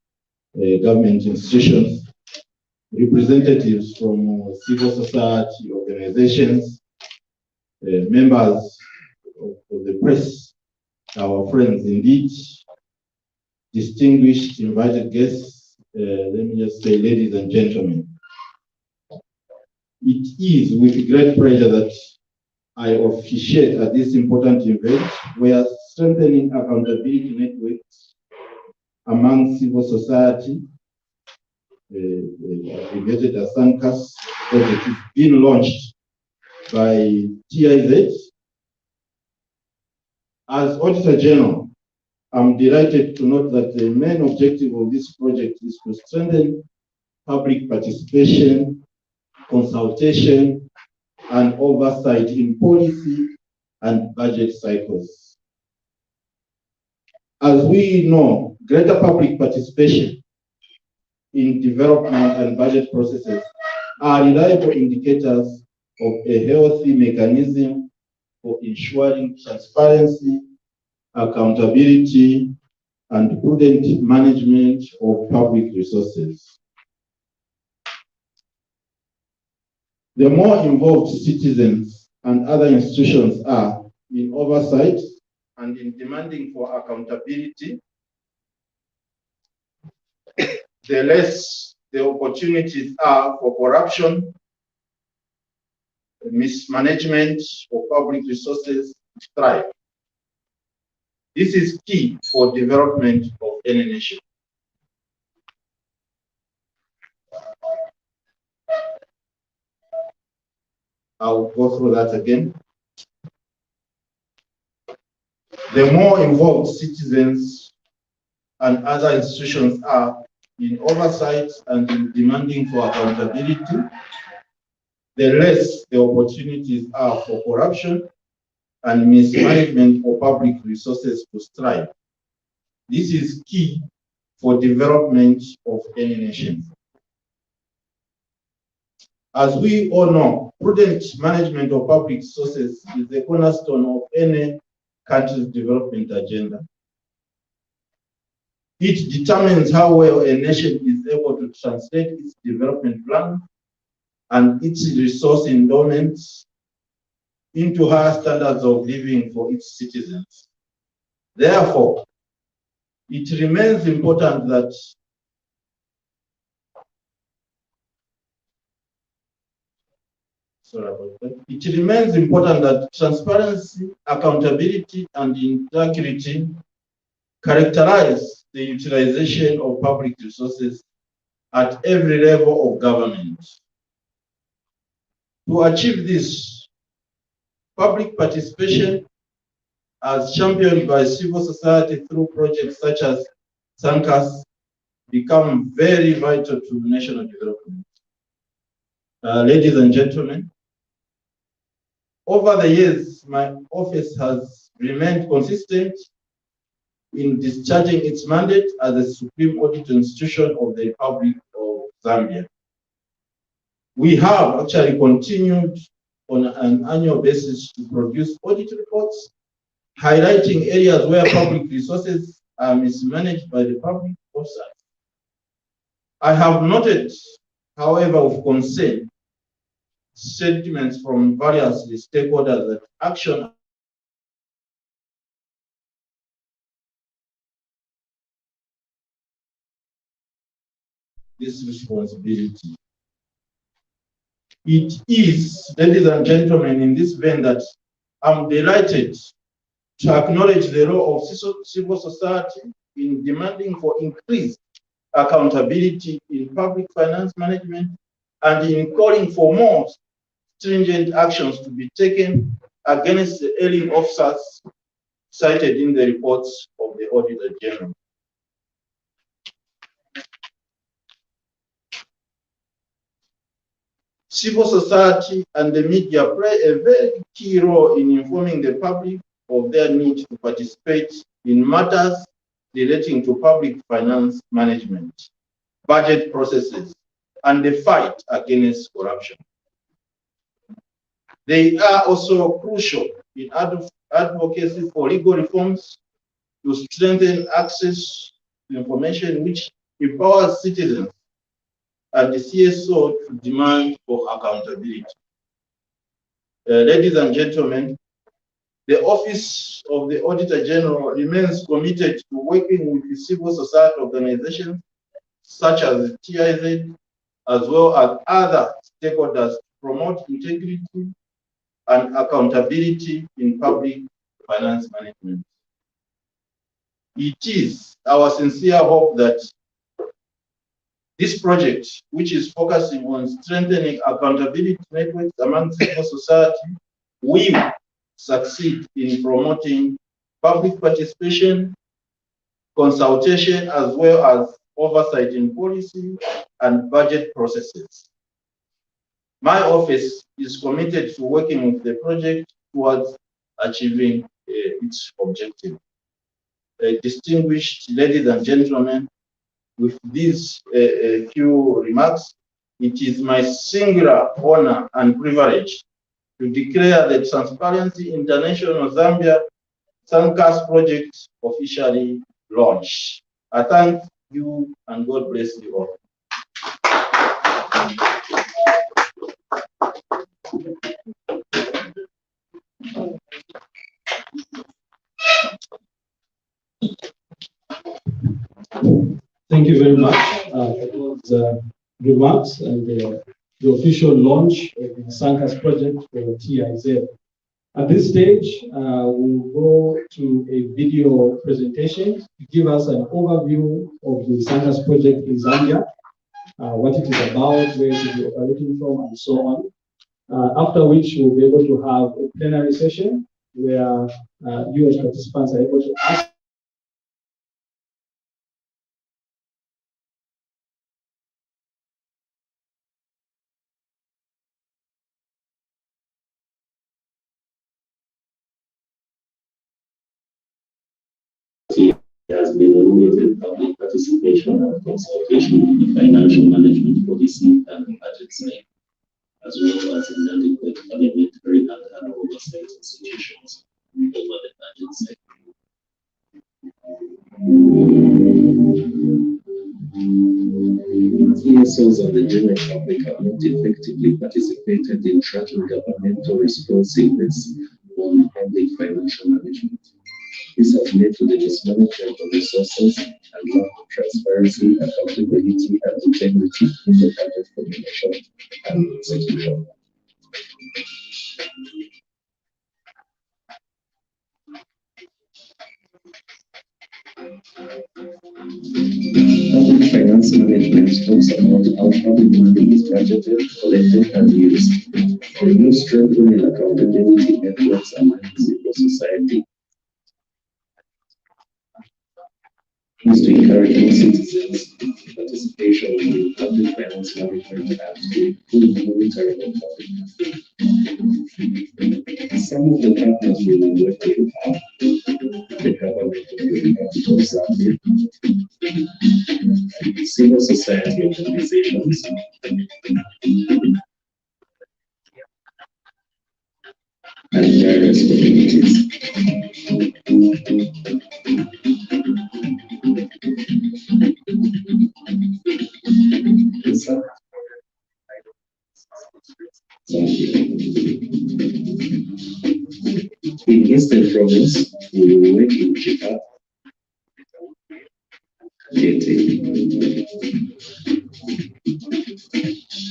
Speaker 15: government institutions. Representatives from civil society organizations. Members of the press, our friends indeed. Distinguished invited guests, let me just say, ladies and gentlemen. It is with great pleasure that I officiate at this important event where strengthening accountability networks among civil society, abbreviated as SANCUS, project is being launched by TIZ. As Auditor General, I'm delighted to note that the main objective of this project is to strengthen public participation, consultation, and oversight in policy and budget cycles. As we know, greater public participation in development and budget processes are reliable indicators of a healthy mechanism for ensuring transparency, accountability, and prudent management of public resources. The more involved citizens and other institutions are in oversight and in demanding for accountability, the less the opportunities are for corruption, mismanagement of public resources to thrive. This is key for development of any nation. I'll go through that again. The more involved citizens and other institutions are in oversight and in demanding for accountability, the less the opportunities are for corruption and mismanagement of public resources to thrive. This is key for development of any nation. As we all know, prudent management of public resources is the cornerstone of any country's development agenda. It determines how well a nation is able to translate its development plan and its resource endowments into higher standards of living for its citizens. Therefore, it remains important that transparency, accountability, and integrity characterize the utilization of public resources at every level of government. To achieve this, public participation, as championed by civil society through projects such as SANCUS, become very vital to national development. Ladies and gentlemen, over the years, my office has remained consistent in discharging its mandate as the Supreme Audit Institution of the Republic of Zambia. We have actually continued on an annual basis to produce audit reports, highlighting areas where public resources are mismanaged by the public oversight. I have noted, however, of concern, sentiments from various stakeholders that action this responsibility. It is, ladies and gentlemen, in this vein that I'm delighted to acknowledge the role of civil society in demanding for increased accountability in public finance management and in calling for more stringent actions to be taken against the ailing officers cited in the reports of the Auditor General. Civil society and the media play a very key role in informing the public of their need to participate in matters relating to public finance management, budget processes, and the fight against corruption. They are also crucial in advocacy for legal reforms to strengthen access to information which empowers citizens and the CSO to demand for accountability. Ladies and gentlemen, the Office of the Auditor General remains committed to working with the civil society organizations such as the TIZ, as well as other stakeholders to promote integrity and accountability in public finance management. It is our sincere hope that this project, which is focusing on strengthening accountability networks among civil society, will succeed in promoting public participation, consultation, as well as oversight in policy and budget processes. My office is committed to working with the project towards achieving its objective. Distinguished ladies and gentlemen, with these few remarks, it is my singular honor and privilege to declare the Transparency International Zambia SANCUS project officially launched. I thank you and God bless you all.
Speaker 2: Thank you very much for those remarks and the official launch of the SANCUS project for TIZ. At this stage, we'll go to a video presentation to give us an overview of the SANCUS project in Zambia, what it is about, where it is operating from, and so on. after which we'll be able to have a plenary session where you as participants are able to ask
Speaker 11: has been limited public participation and consultation in the financial management policy and budget side, as well as inadequate parliamentary and other oversight institutions over the budget side. TSOs and the general public have not effectively participated in tracking governmental responsiveness on public financial management. This has led to the mismanagement of resources and lack of transparency, accountability, and integrity in the budget formulation and execution. Public finance management talks about how public money is budgeted, collected, and used. The new strengthening accountability networks among civil society is to encourage more citizens' participation in public finance management and to improve monitoring of public money. Some of the partners we will work with are the government of the Republic of Zambia, civil society organizations, and various communities. In Eastern Province, we will work in Chipa,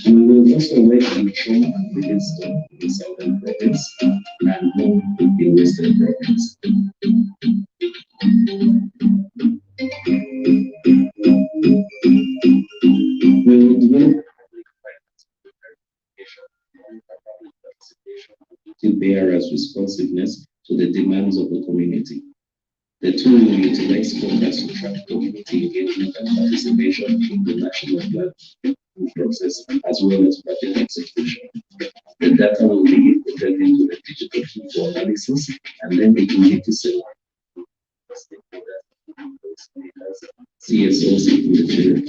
Speaker 11: we will also work in Choma and Livingston in Southern Province and Home in Western Province. We will develop to bearers' responsiveness to the demands of the community. The tool will utilize focus to track community engagement and participation in the national plan process as well as budget execution. The data will be inputted into the digital tool for analysis and then the community select CSOs in the children.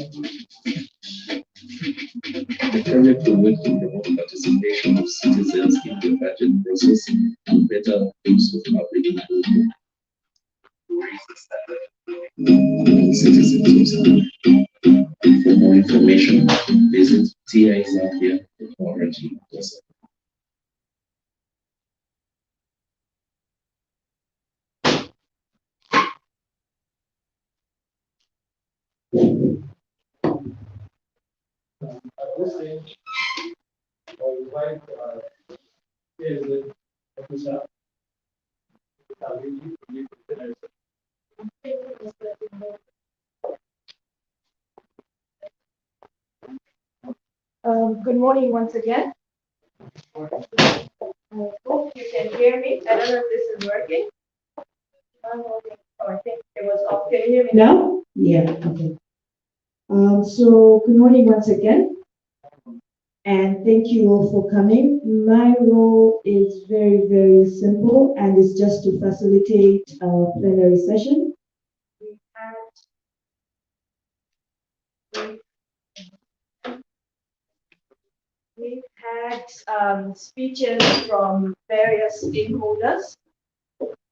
Speaker 11: The project will work to promote participation of citizens in the budget process and better use of public money. Citizens of Zambia. For more information, visit tizambia.org.
Speaker 2: At this stage, I would like the officer
Speaker 6: Good morning once again. I hope you can hear me. I don't know if this is working. Oh, I think it was off. Can you hear me now? Yeah, okay. So good morning once again. And thank you all for coming. My role is very, very simple and it's just to facilitate our plenary session. We've had speeches from various stakeholders.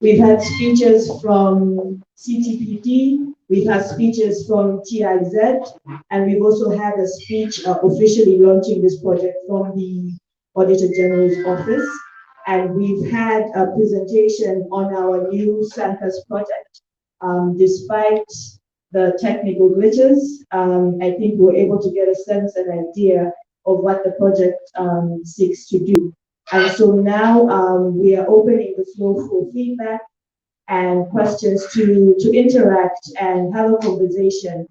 Speaker 6: We've had speeches from CTPD, we've had speeches from TIZ, and we've also had a speech officially launching this project from the Auditor General's office. And we've had a presentation on our new SANCUS project. Despite the technical glitches, I think we're able to get a sense and idea of what the project seeks to do. And so now we are opening the floor for feedback and questions to interact and have a conversation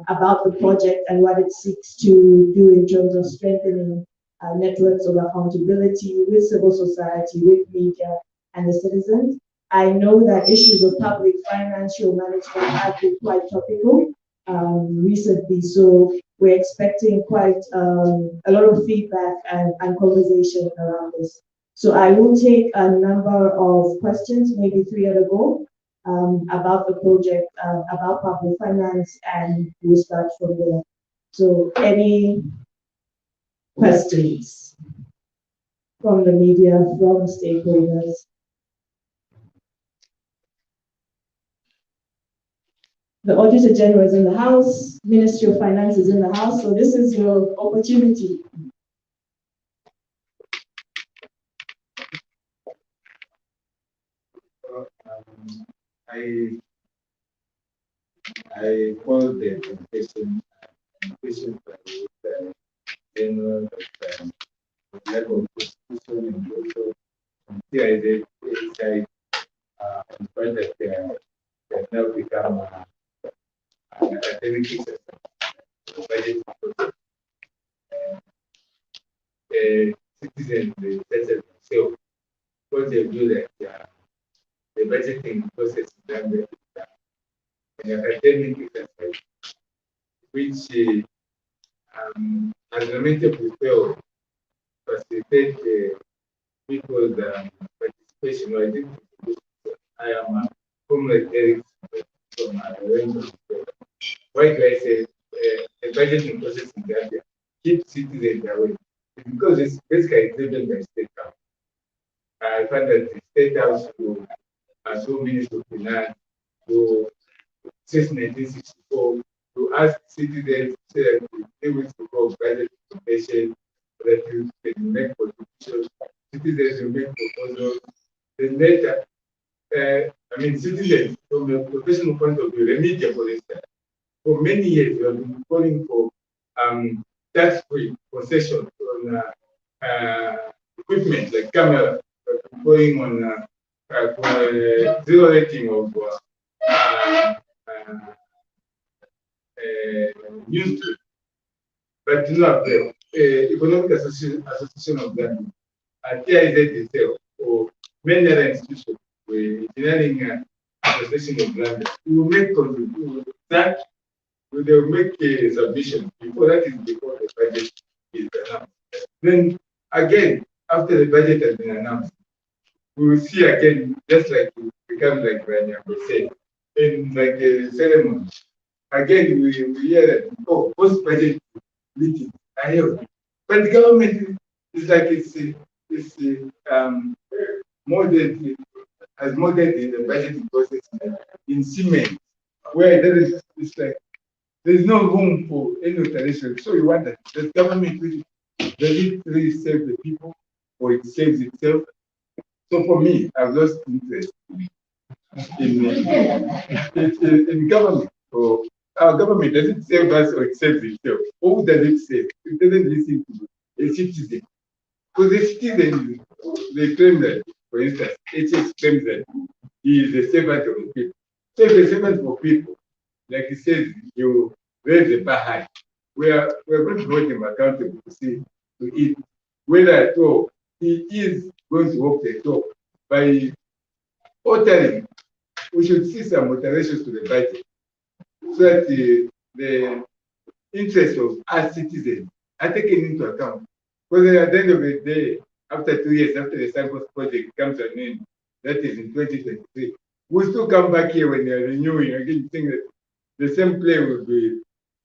Speaker 6: about the project and what it seeks to do in terms of strengthening networks of accountability with civil society, with media, and the citizens. I know that issues of public financial management have been quite topical recently, so we're expecting quite a lot of feedback and conversation around this. So I will take a number of questions, maybe 3 at a go, about the project, about public finance, and we'll start from there. So any questions from the media, from stakeholders? The Auditor General is in the house, Ministry of Finance is in the house, so this is your opportunity.
Speaker 16: I follow the presentation by the General of Level Constitution and also from CIZ side, in fact that they have now become an academic system. Budget citizens themselves, what they do that the budgeting process is done with an academic exercise, which as a matter prefer facilitate people's participation. I am a comrade Eric from Rainbow. Why do I say the budgeting process in Zambia keeps citizens away? Because it's basically driven by state house. I find that the state house to so Ministry of Finance since 1964 to ask citizens to able to go budget information that you can make contributions. Citizens will make proposals. Then later, citizens from a professional point of view, the media, for instance, for many years we have been calling for tax-free concession on equipment like camera, going on zero rating of news. But the Economic Association of Zambia, TIZ itself, or many other institutions, engineering association of Zambia, will make that they will make a submission before before the budget is announced. Then again, after the budget has been announced, we will see again, just like it becomes like Rania said, in like a ceremony. Again, we hear that post budget meetings are held. But the government is like it's modeled, has modeled in the budgeting process in cement, where it's like there's no room for any alteration. So you wonder, does government really, does it really save the people or it saves itself? So for me, I've lost interest in government. Or our government, does it save us or it saves itself? Who does it save? It doesn't listen to a citizen. Because the citizen, they claim that, for instance, HS claims that he is a servant of the people. So if a servant for people, like he says, you raise the bar high. We're going to hold him accountable to it, whether at all he is going to walk the talk by altering. We should see some alterations to the budget so that the interests of us citizens are taken into account. Because at the end of the day, after 2 years, after the SANCUS project comes to an end, that is in 2023, we'll still come back here when they're renewing again, think that the same play will be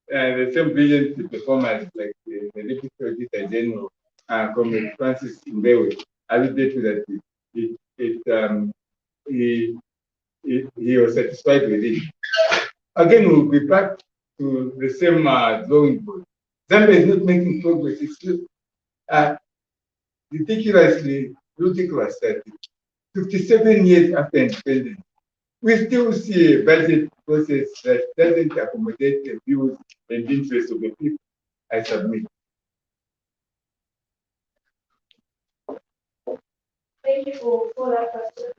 Speaker 16: the same brilliant performance like the Deputy Auditor General Comrade Francis Mbewe alluded to that he was satisfied with it. Again, we'll be back to the same drawing board. Zambia is not making progress. It's ridiculously ludicrous that 57 years after independence, we still see a budget process that doesn't accommodate the views and interests of the people. I submit.
Speaker 6: Thank you for that question.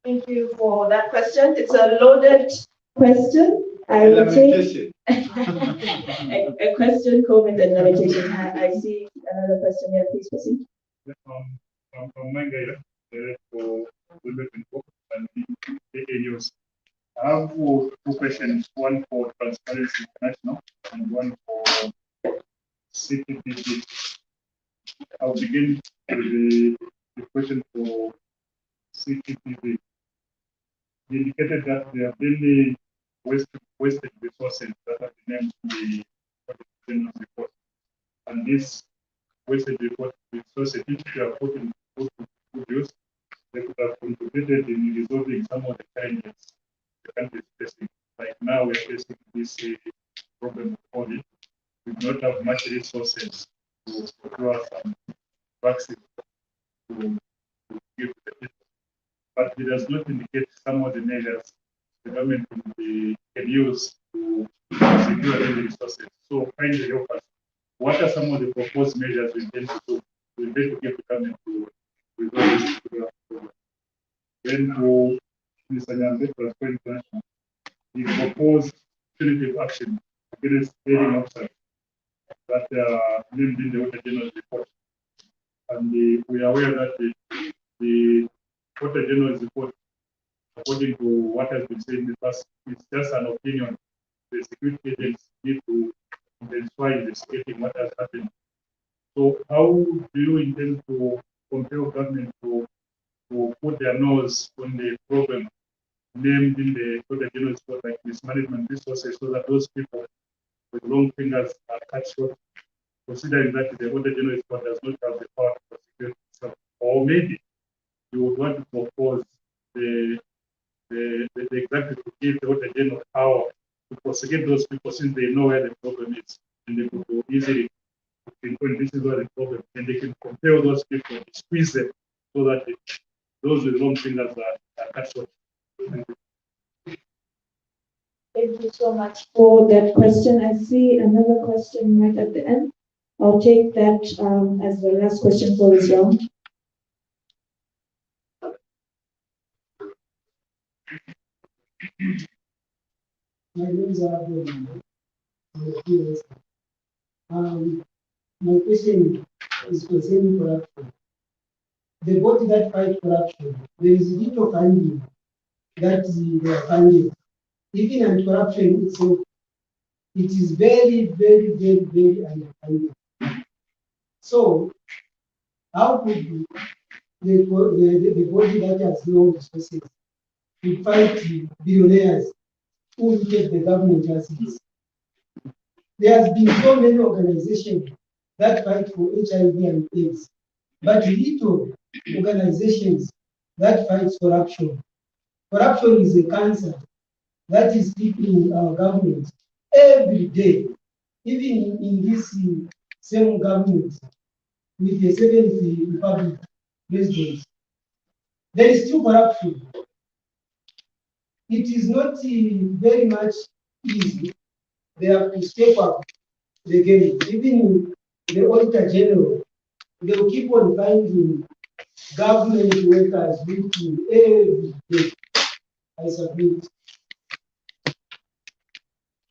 Speaker 6: Thank you for that question. It's a loaded question. I will take A question, comment, and nomination. I see another question here. Please proceed.
Speaker 17: I'm Mangaya, Director for Women and AAUs. I have two questions, one for Transparency International and one for CTPD. I'll begin with the question for CTPD. You indicated that there have been wasted resources that have been named in the general report. And this wasted resources, if you are put in good use, they could have contributed in resolving some of the challenges the country is facing. Like now we're facing this problem of COVID. We do not have much resources to procure some vaccine to give to the people. But it does not indicate some of the measures the government can use to secure these resources. So kindly help us. What are some of the proposed measures we intend to do? We intend to give the government to resolve this problem. Then to Mr. Nyambe, Transparency International, he proposed punitive action against hearing officers that are named in the Water General report. And we are aware that the Water General report, according to what has been said in the past, it's just an opinion. The security agents need to intensify investigating what has happened. So how do you intend to compel government to put their nose on the problem named in the Water General report, like mismanagement resources, so that those people with long fingers are cut short, considering that the Water General report does not have the power to prosecute itself? Or maybe you would want to propose the executive to give the Water General power to prosecute those people, since they know where the problem is, and they could go easily pinpoint this is where the problem, and they can compel those people to squeeze them so that those with long fingers are cut short.
Speaker 6: Thank you so much for that question. I see another question right at the end. I'll take that as the last question for this round.
Speaker 18: My name is my question is concerning corruption. The body that fight corruption, there is little funding that they are funded. Even anti-corruption itself, it is very, very, very, very underfunded. So, how could the body that has no resources to fight billionaires who will take the government assets? There has been so many organizations that fight for HIV and AIDS, but little organizations that fight corruption. Corruption is a cancer that is keeping our government every day, even in this same government with the 7th Republic president. There is still corruption. It is not very much easy. They have to step up the game. Even the Auditor General, they will keep on finding government workers working every day. I submit.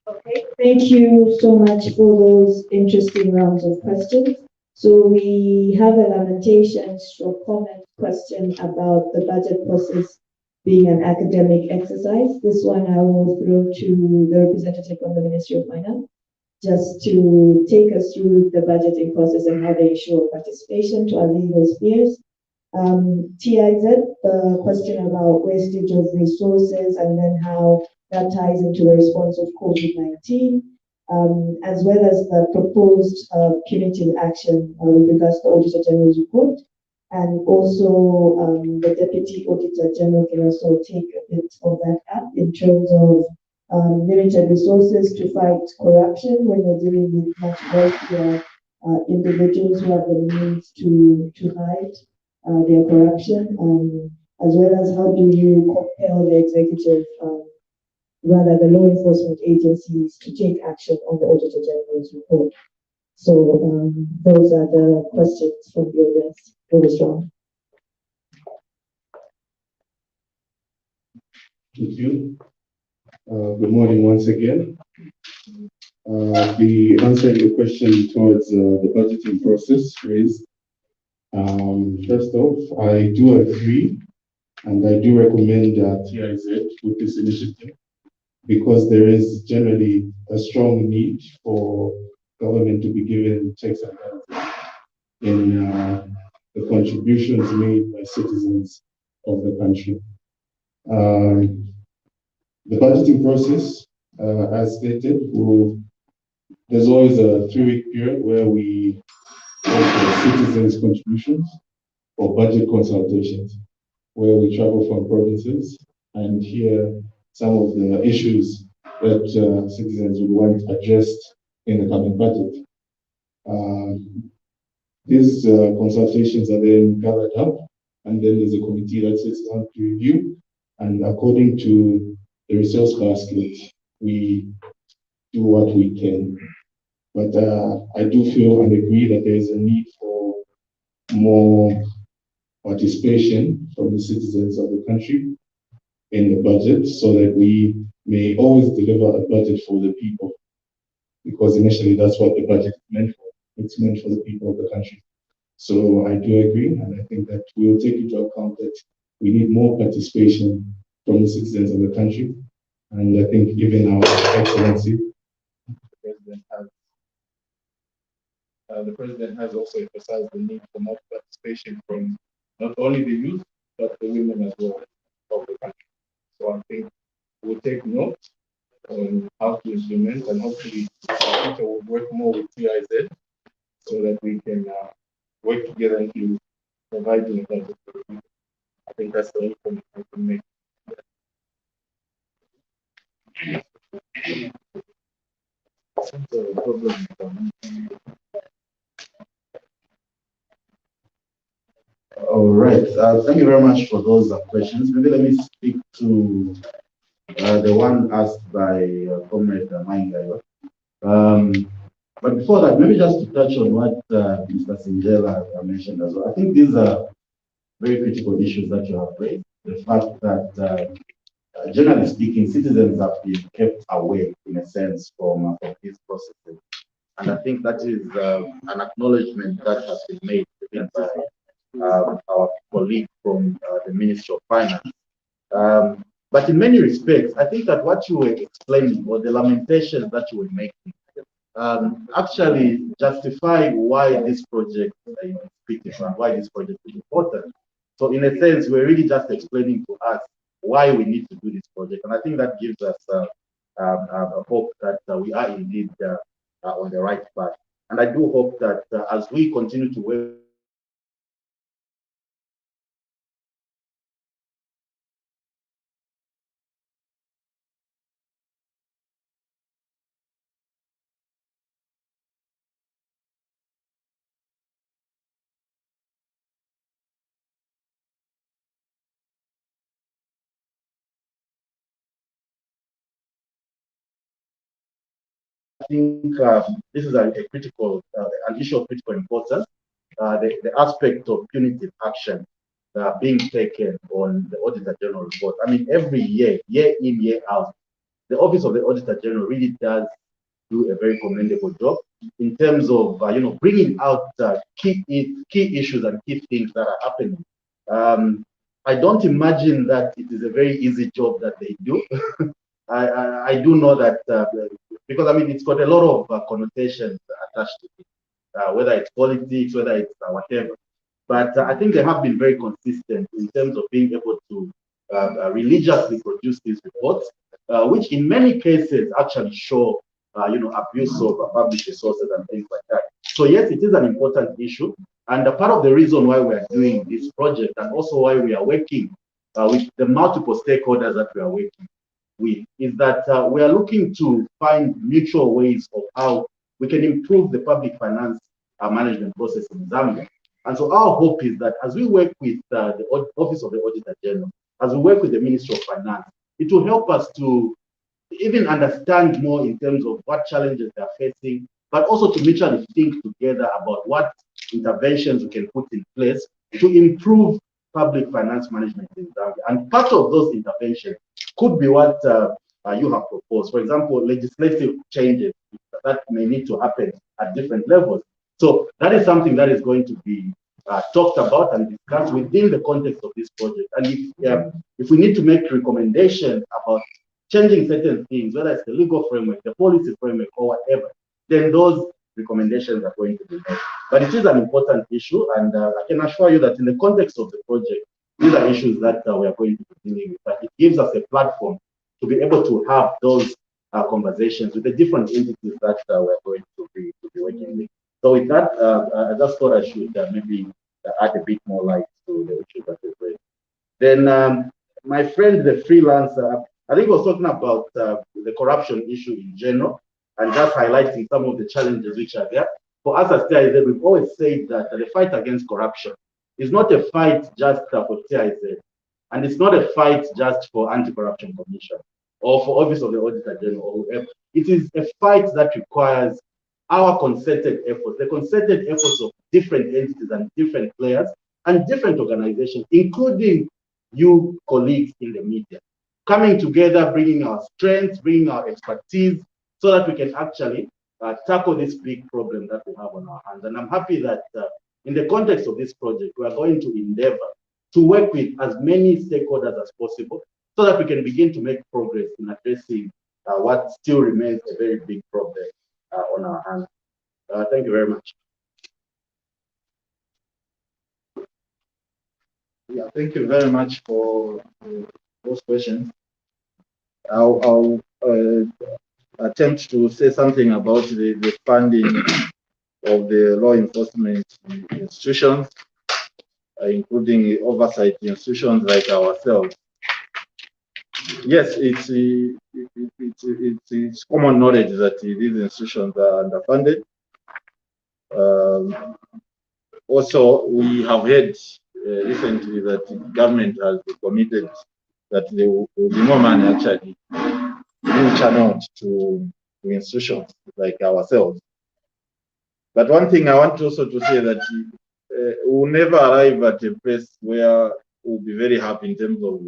Speaker 6: Okay, thank you so much for those interesting rounds of questions. So we have a lamentation or comment question about the budget process being an academic exercise. This one I will throw to the representative from the Ministry of Finance, just to take us through the budgeting process and how they ensure participation to allay those fears. TIZ, the question about wastage of resources and then how that ties into the response of COVID-19, as well as the proposed punitive action with regards to the Auditor General's report. And also the Deputy Auditor General can also take a bit of that up in terms of limited resources to fight corruption when you're dealing with much wealthier individuals who have the means to hide their corruption, as well as how do you compel the executive, rather the law enforcement agencies, to take action on the Auditor General's report. So those are the questions from the audience for this round.
Speaker 8: Thank you. Good morning once again.
Speaker 15: be answering the question towards the budgeting process raised. First off, I do agree and I do recommend TIZ with this initiative because there is generally a strong need for government to be given checks and balances in the contributions made by citizens of the country. The budgeting process, as stated, there's always a 3-week period where we offer citizens' contributions or budget consultations, where we travel from provinces and hear some of the issues that citizens would want addressed in the coming budget. These consultations are then gathered up, and then there's a committee that sits down to review, and according to the resource basket, we do what we can. But I do feel and agree that there is a need for more participation from the citizens of the country in the budget so that we may always deliver a budget for the people. Because initially that's what the budget is meant for. It's meant for the people of the country. So I do agree, and I think that we will take into account that we need more participation from the citizens of the country. And I think even our Excellency, the President has also emphasized the need for more participation from not only the youth, but the women as well of the country. So I think we'll take note on how to implement, and hopefully we'll work more with TIZ so that we can work together into providing a budget for the people. I think that's the only point I can make.
Speaker 12: All right. Thank you very much for those questions. Maybe let me speak to the one asked by Comrade Mainga. But before that, maybe just to touch on what Mr. Singela mentioned as well. I think these are very critical issues that you have raised. The fact that, generally speaking, citizens have been kept away, in a sense, from these processes. And I think that is an acknowledgement that has been made by our colleague from the Ministry of Finance. But in many respects, I think that what you were explaining, or the lamentations that you were making, actually justify why this project is critical and why this project is important. So in a sense, we're really just explaining to us why we need to do this project. And I think that gives us a hope that we are indeed on the right path. And I do hope that as we continue to work think this is a critical, an issue of critical importance. The aspect of punitive action being taken on the Auditor General report. I mean, every year, year in, year out, the Office of the Auditor General really does do a very commendable job in terms of bringing out key issues and key things that are happening. I don't imagine that it is a very easy job that they do. I do know that because I mean it's got a lot of connotations attached to it, whether it's politics, whether it's whatever. But I think they have been very consistent in terms of being able to religiously produce these reports, which in many cases actually show abuse of public resources and things like that. So yes, it is an important issue, and part of the reason why we are doing this project, and also why we are working with the multiple stakeholders that we are working with, is that we are looking to find mutual ways of how we can improve the public finance management process in Zambia. And so our hope is that as we work with the Office of the Auditor General, as we work with the Ministry of Finance, it will help us to even understand more in terms of what challenges they are facing, but also to mutually think together about what interventions we can put in place to improve public finance management in Zambia. And part of those interventions could be what you have proposed. For example, legislative changes that may need to happen at different levels. So that is something that is going to be talked about and discussed within the context of this project. And if we need to make recommendations about changing certain things, whether it's the legal framework, the policy framework, or whatever, then those recommendations are going to be made. But it is an important issue, and I can assure you that in the context of the project, these are issues that we are going to be dealing with. But it gives us a platform to be able to have those conversations with the different entities that we're going to be working with. So with that, I just thought I should maybe add a bit more light to the issue that we've raised. Then my friend, the freelancer, I think was talking about the corruption issue in general, and just highlighting some of the challenges which are there. For us as TIZ, we've always said that the fight against corruption is not a fight just for TIZ, and it's not a fight just for Anti-Corruption Commission or for Office of the Auditor General or whoever. It is a fight that requires our concerted efforts, the concerted efforts of different entities and different players and different organizations, including you colleagues in the media, coming together, bringing our strengths, bringing our expertise, so that we can actually tackle this big problem that we have on our hands. And I'm happy that in the context of this project, we are going to endeavor to work with as many stakeholders as possible so that we can begin to make progress in addressing what still remains a very big problem on our hands. Thank you very much.
Speaker 15: Yeah, thank you very much for those questions. I'll attempt to say something about the funding of the law enforcement institutions, including oversight institutions like ourselves. Yes, it's common knowledge that these institutions are underfunded. Also, we have heard recently that the government has committed that there will be more money actually being channeled to institutions like ourselves. But one thing I want also to say that we'll never arrive at a place where we'll be very happy in terms of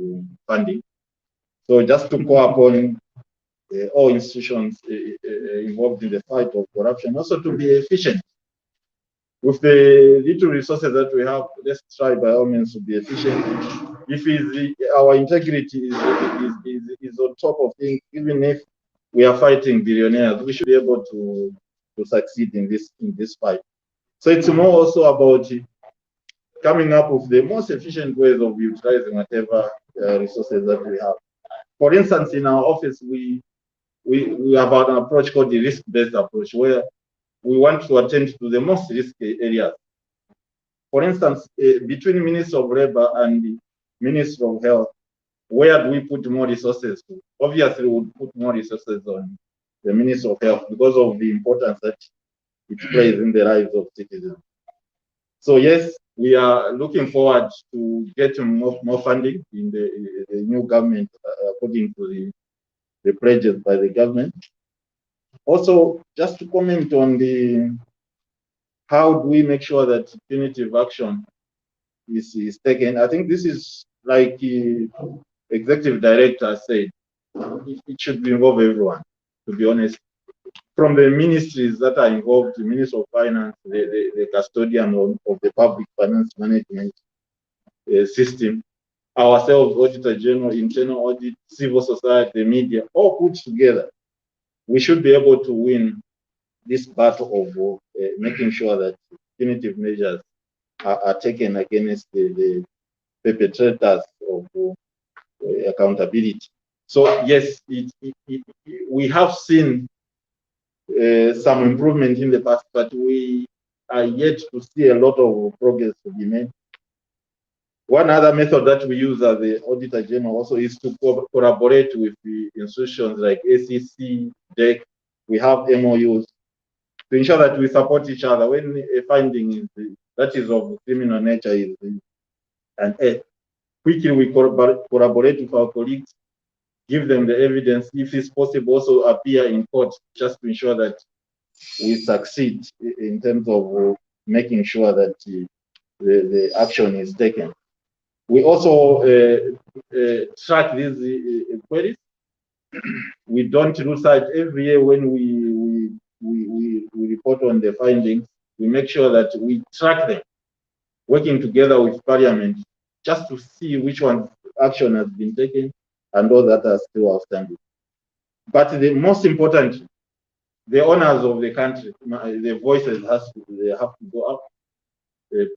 Speaker 15: funding. So just to call upon all institutions involved in the fight of corruption, also to be efficient. With the little resources that we have, let's try by all means to be efficient. If our integrity is on top of things, even if we are fighting billionaires, we should be able to succeed in this fight. So it's more also about coming up with the most efficient ways of utilizing whatever resources that we have. For instance, in our office, we have an approach called the risk-based approach, where we want to attend to the most risky areas. For instance, between Minister of Labor and the Minister of Health, where do we put more resources to? Obviously, we would put more resources on the Minister of Health because of the importance that it plays in the lives of citizens. So yes, we are looking forward to getting more funding in the new government according to the pledges by the government. Also, just to comment on how do we make sure that punitive action is taken. I think this is like the executive director said, it should involve everyone, to be honest. From the ministries that are involved, the Minister of Finance, the custodian of the public finance management system, ourselves, Auditor General, internal audit, civil society, the media, all put together. We should be able to win this battle of making sure that punitive measures are taken against the perpetrators of accountability. So yes, we have seen some improvement in the past, but we are yet to see a lot of progress to be made. One other method that we use as the Auditor General also is to collaborate with the institutions like ACC, DEC. We have MOUs to ensure that we support each other when a finding that is of criminal nature is quickly we collaborate with our colleagues, give them the evidence, if it's possible, also appear in court just to ensure that we succeed in terms of making sure that the action is taken. We also track these queries. We don't lose sight every year when we we report on the findings, we make sure that we track them, working together with Parliament, just to see which one action has been taken and all that are still outstanding. But the most important, the owners of the country, the voices they have to go up.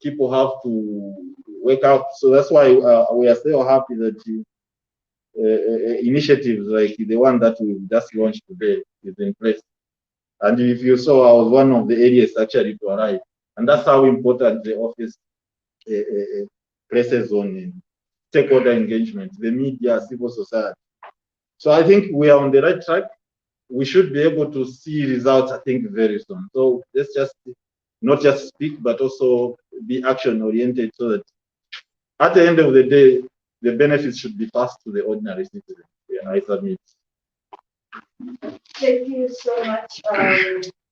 Speaker 15: People have to wake up. So that's why we are still happy that initiatives like the one that we've just launched today is in place. And if you saw, I was one of the areas actually to arrive. And that's how important the office places on stakeholder engagement, the media, civil society. So I think we are on the right track. We should be able to see results, I think, very soon. So let's just not just speak, but also be action oriented so that at the end of the day, the benefits should be passed to the ordinary citizen. Yeah, I submit.
Speaker 6: Thank you so much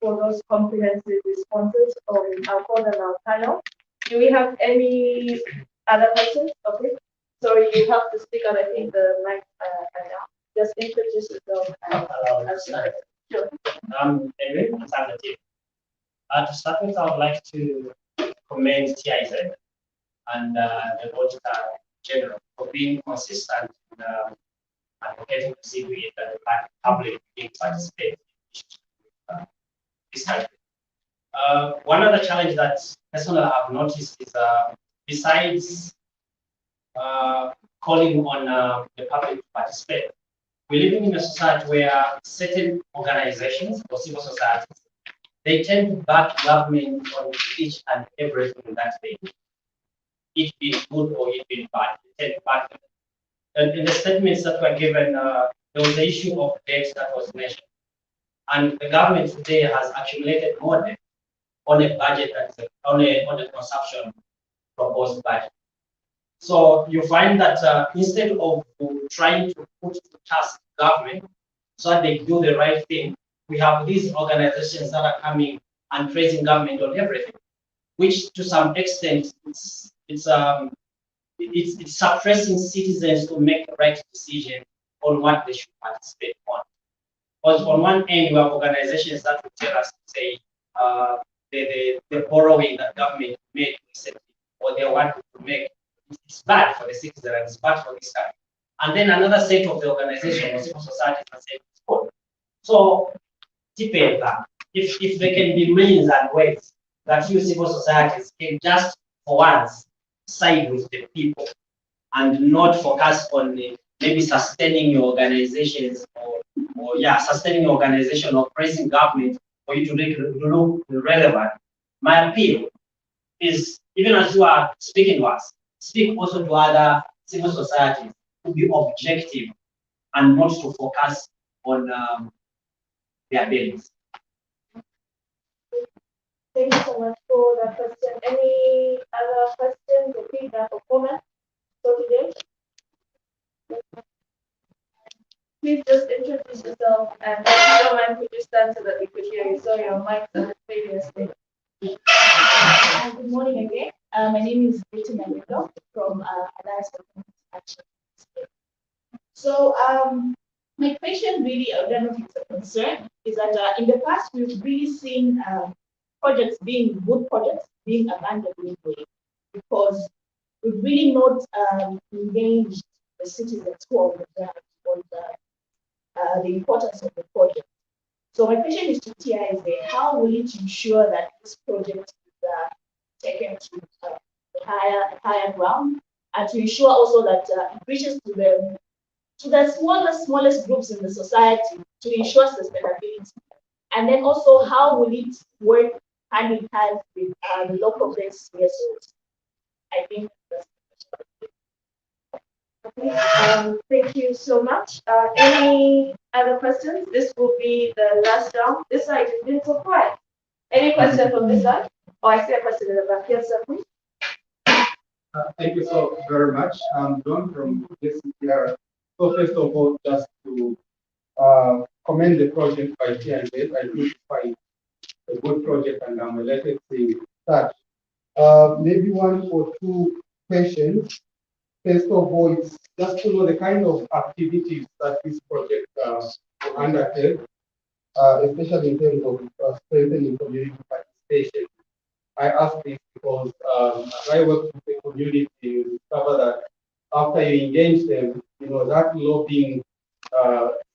Speaker 6: for those comprehensive responses on our call and our panel. Do we have any other questions? Okay. Sorry, you have to speak on, I think, the mic now. Just introduce yourself and start. Sure.
Speaker 4: Anyway, to start with, I would like to commend TIZ and the Auditor General for being consistent in advocating to see that the public participate in this country. One other challenge that personally I've noticed is besides calling on the public to participate, we're living in a society where certain organizations or civil societies, they tend to back government on each and everything that they do. It be good or it be bad, they tend to back them. And in the statements that were given, there was the issue of debt that was mentioned. And the government today has accumulated more debt on a budget that's on a consumption proposed budget. So you find that instead of trying to put to task government so that they do the right thing, we have these organizations that are coming and praising government on everything, which to some extent it's suppressing citizens to make the right decision on what they should participate on. Because on one end, we have organizations that will tell us to say the borrowing that government made recently, or they want to make, it's bad for the citizen and it's bad for this country. And then another set of the organization or civil society can say it's good. So, if there can be means and ways that you civil societies can just for once side with the people and not focus on maybe sustaining your organizations or sustaining your organization or praising government for you to look relevant. My appeal is, even as you are speaking to us, speak also to other civil societies to be objective and not to focus on their bills.
Speaker 6: Thank you so much for that question. Any other questions or feedback or comments for today? Please just introduce yourself, and if you don't mind, could you stand so that we could hear you? So your mic on previously.
Speaker 19: Good morning again. My name is Melo from Alliance for Community Action. So my question really, I don't know if it's a concern, is that in the past we've really seen projects being good projects being abandoned midway because we've really not engaged the citizens who are on the ground on the importance of the project. So my question is to TIZ, how will it ensure that this project is taken to higher ground, and to ensure also that it reaches to the smallest groups in the society to ensure sustainability? And then also, how will it work hand in hand with the local based CSOs? I think that's the
Speaker 6: question. Thank you so much. Any other questions? This will be the last round. This side has been so quiet. Any question from this side? Oh, I see a question in the back. Yes, sir, please.
Speaker 5: Thank you so very much. I'm John from JCPR. So first of all, just to commend the project by TIZ. I think it's quite a good project, and I'm elated to start. Maybe one or two questions. First of all, it's just to know the kind of activities that this project undertakes. especially in terms of strengthening community participation. I ask this because as I work with the community, you discover that after you engage them, that lobbying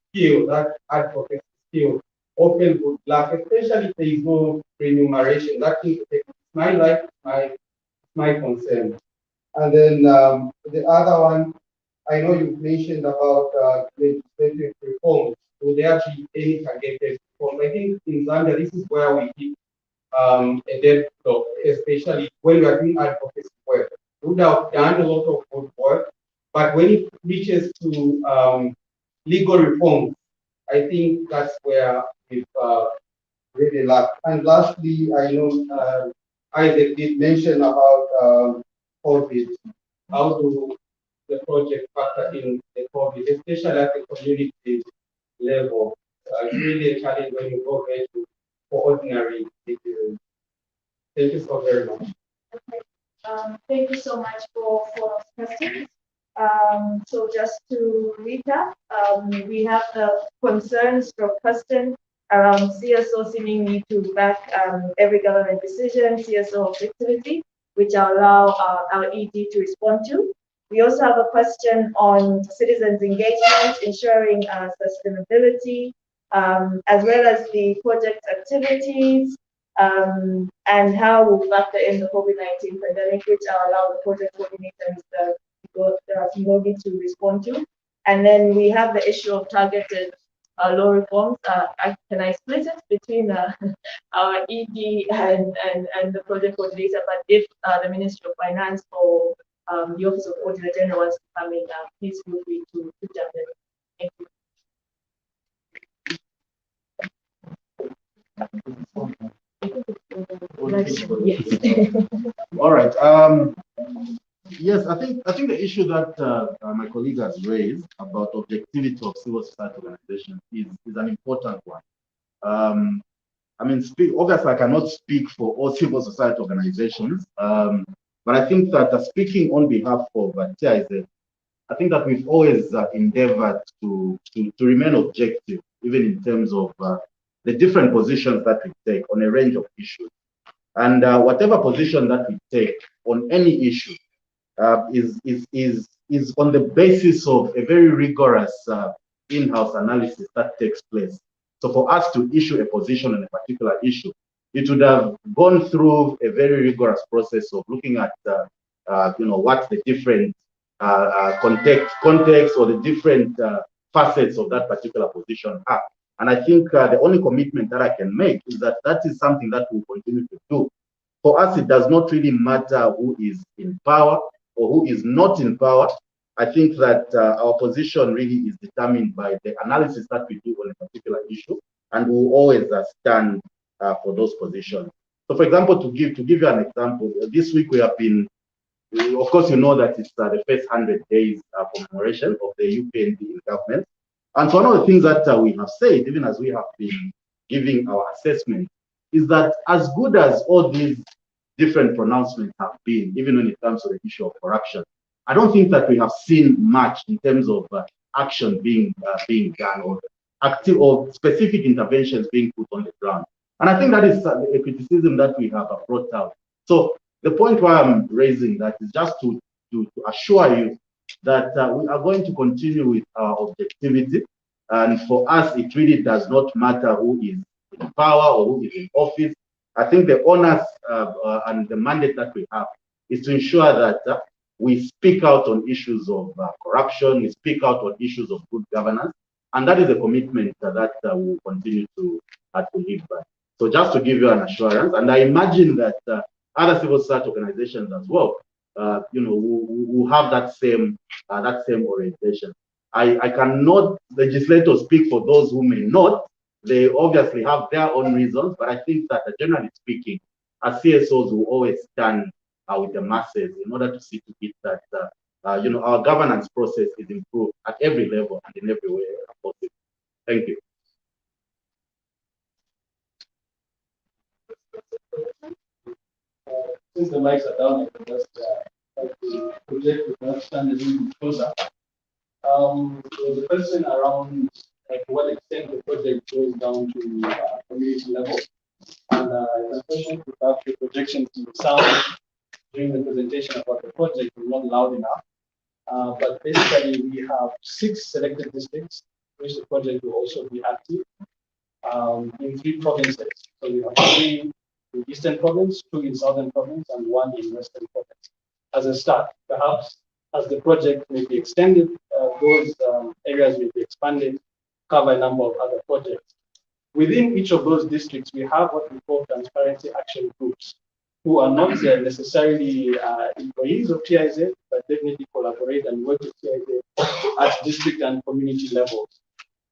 Speaker 5: skill, that advocacy skill, often would lack, especially if there is no remuneration. That is my life, my concern. And then the other one, I know you've mentioned about legislative reforms. Will there be any targeted reform? I think in Zambia, this is where we hit a dead stop, especially when we are doing advocacy work. We would have done a lot of good work, but when it reaches to legal reforms, I think that's where we've really lacked. And lastly, I know Isaac did mention about COVID. How do the project factor in the COVID, especially at the community level? It's really a challenge when you go there for ordinary citizens. Thank you so very much.
Speaker 6: Thank you so much for questions. So just to recap, we have the concerns from question around CSO seeming to back every government decision, CSO objectivity, which allow our ED to respond to. We also have a question on citizens' engagement, ensuring sustainability, as well as the project activities, and how we'll factor in the COVID-19 pandemic, which allow the project coordinators to respond to. And then we have the issue of targeted law reforms. Can I split it between our ED and the project coordinator? But if the Ministry of Finance or the Office of Auditor General wants to come in, please feel free to jump in. Thank you.
Speaker 12: All right. Yes, I think the issue that my colleague has raised about objectivity of civil society organizations is an important one. I mean, obviously, I cannot speak for all civil society organizations, but I think that speaking on behalf of TIZ, I think that we've always endeavored to remain objective, even in terms of the different positions that we take on a range of issues. And whatever position that we take on any issue is on the basis of a very rigorous in-house analysis that takes place. So for us to issue a position on a particular issue, it would have gone through a very rigorous process of looking at what the different context or the different facets of that particular position are. And I think the only commitment that I can make is that that is something that we'll continue to do. For us, it does not really matter who is in power or who is not in power. I think that our position really is determined by the analysis that we do on a particular issue, and we'll always stand for those positions. So, for example, to give you an example, this week we have been, of course, you know that it's the first 100 days commemoration of the UPND in government. And so one of the things that we have said, even as we have been giving our assessment, is that as good as all these different pronouncements have been, even when it comes to the issue of corruption, I don't think that we have seen much in terms of action being done or active or specific interventions being put on the ground. And I think that is a criticism that we have brought out. So the point why I'm raising that is just to assure you that we are going to continue with our objectivity. And for us, it really does not matter who is in power or who is in office. I think the onus and the mandate that we have is to ensure that we speak out on issues of corruption, we speak out on issues of good governance, and that is a commitment that we will continue to live by. So just to give you an assurance, and I imagine that other civil society organizations as well, who have that same orientation. I cannot legislate or speak for those who may not. They obviously have their own reasons, but I think that generally speaking, as CSOs will always stand with the masses in order to see to it that our governance process is improved at every level and in every way possible. Thank you.
Speaker 2: Since the mics are down, I can just project with that stand a little closer. There was a question around to what extent the project goes down to community level. And unfortunately, the projections to sound during the presentation about the project were not loud enough. But basically, we have 6 selected districts which the project will also be active in 3 provinces. So we have 3 in Eastern Province, 2 in Southern Province, and 1 in Western Province. As a start, perhaps as the project may be extended, those areas may be expanded, cover a number of other projects. Within each of those districts, we have what we call transparency action groups, who are not necessarily employees of TIZ, but definitely collaborate and work with TIZ at district and community levels.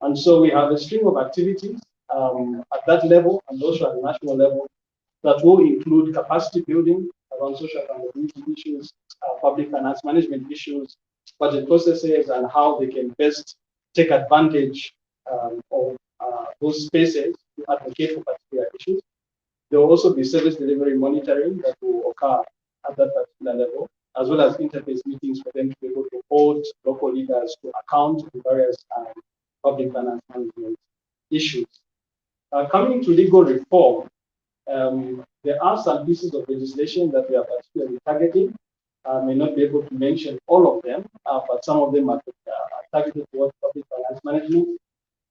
Speaker 2: And so we have a string of activities at that level and also at the national level that will include capacity building around social accountability issues, public finance management issues, budget processes, and how they can best take advantage of those spaces to advocate for particular issues. There will also be service delivery monitoring that will occur at that particular level, as well as interface meetings for them to be able to hold local leaders to account for various public finance management issues. Coming to legal reform, there are some pieces of legislation that we are particularly targeting. I may not be able to mention all of them, but some of them are targeted towards public finance management.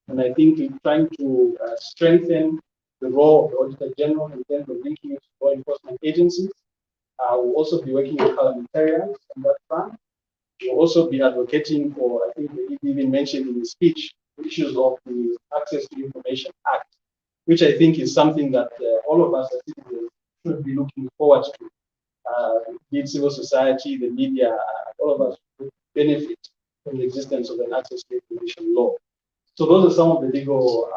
Speaker 2: And I think in trying to strengthen the role of the Auditor General in terms of linking it to law enforcement agencies. We'll also be working with parliamentarians on that front. We'll also be advocating for, I think he even mentioned in his speech, issues of the Access to Information Act, which I think is something that all of us as citizens should be looking forward to. Be it civil society, the media, all of us would benefit from the existence of an access to information law. So those are some of the legal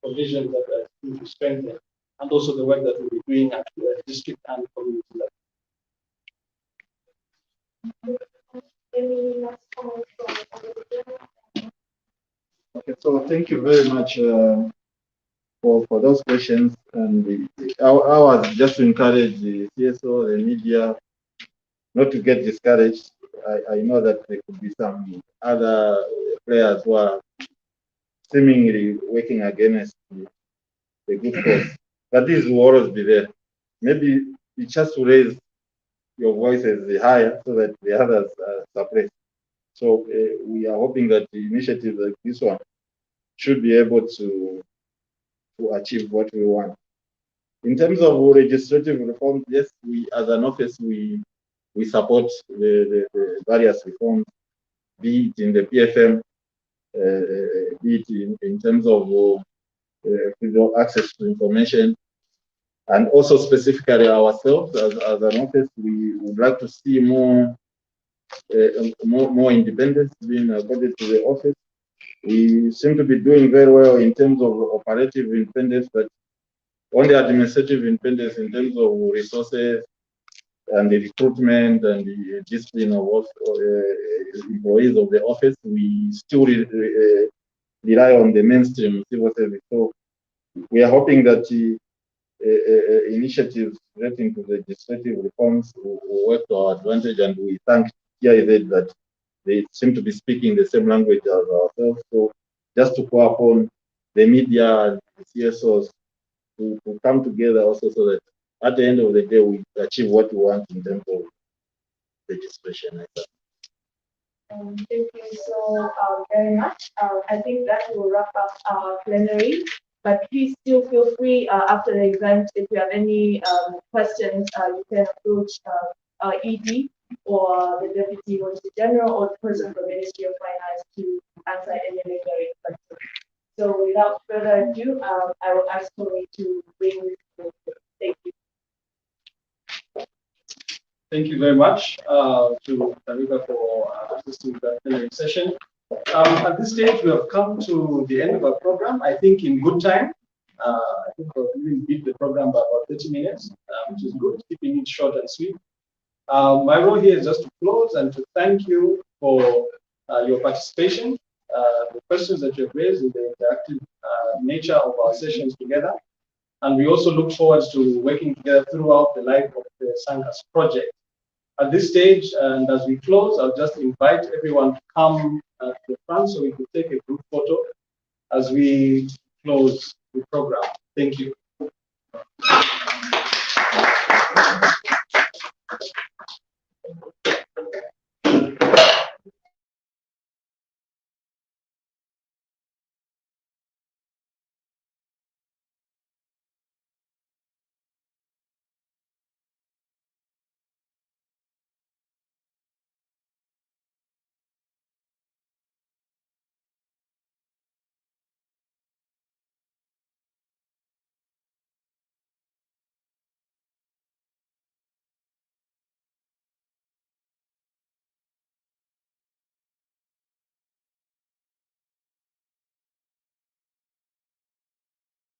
Speaker 2: provisions that are going to strengthen, and also the work that we'll be doing at the district and community level.
Speaker 15: Okay, so thank you very much for those questions. And I was just to encourage the CSO, the media, not to get discouraged. I know that there could be some other players who are seemingly working against the good cause. But these will always be there. Maybe it's just to raise your voices higher so that the others are suppressed. So we are hoping that the initiative like this one should be able to achieve what we want. In terms of legislative reforms, yes, we as an office, we support the various reforms, be it in the PFM, be it in terms of access to information, and also specifically ourselves as an office, we would like to see more independence being accorded to the office. We seem to be doing very well in terms of operative independence, but on the administrative independence in terms of resources and the recruitment and the discipline of employees of the office, we still rely on the mainstream civil service. So we are hoping that the initiatives relating to legislative reforms will work to our advantage, and we thank TIZ that they seem to be speaking the same language as ourselves. So just to call upon the media and the CSOs to come together also, so that at the end of the day we achieve what we want in terms of legislation.
Speaker 6: Thank you so very much. I think that will wrap up our plenary. But please still feel free after the event, if you have any questions, you can approach our ED or the Deputy Auditor General or the person from the Ministry of Finance to answer any lingering questions. So without further ado, I will ask Tony to bring the thank you.
Speaker 2: Thank you very much to Tariqa for assisting with that plenary session. At this stage, we have come to the end of our program, I think in good time. I think we've beat the program by about 30 minutes, which is good, keeping it short and sweet. My role here is just to close and to thank you for your participation, the questions that you've raised, and the interactive nature of our sessions together. And we also look forward to working together throughout the life of the SANCUS project. At this stage, and as we close, I'll just invite everyone to come to the front so we can take a group photo
Speaker 5: as we close the program. Thank you.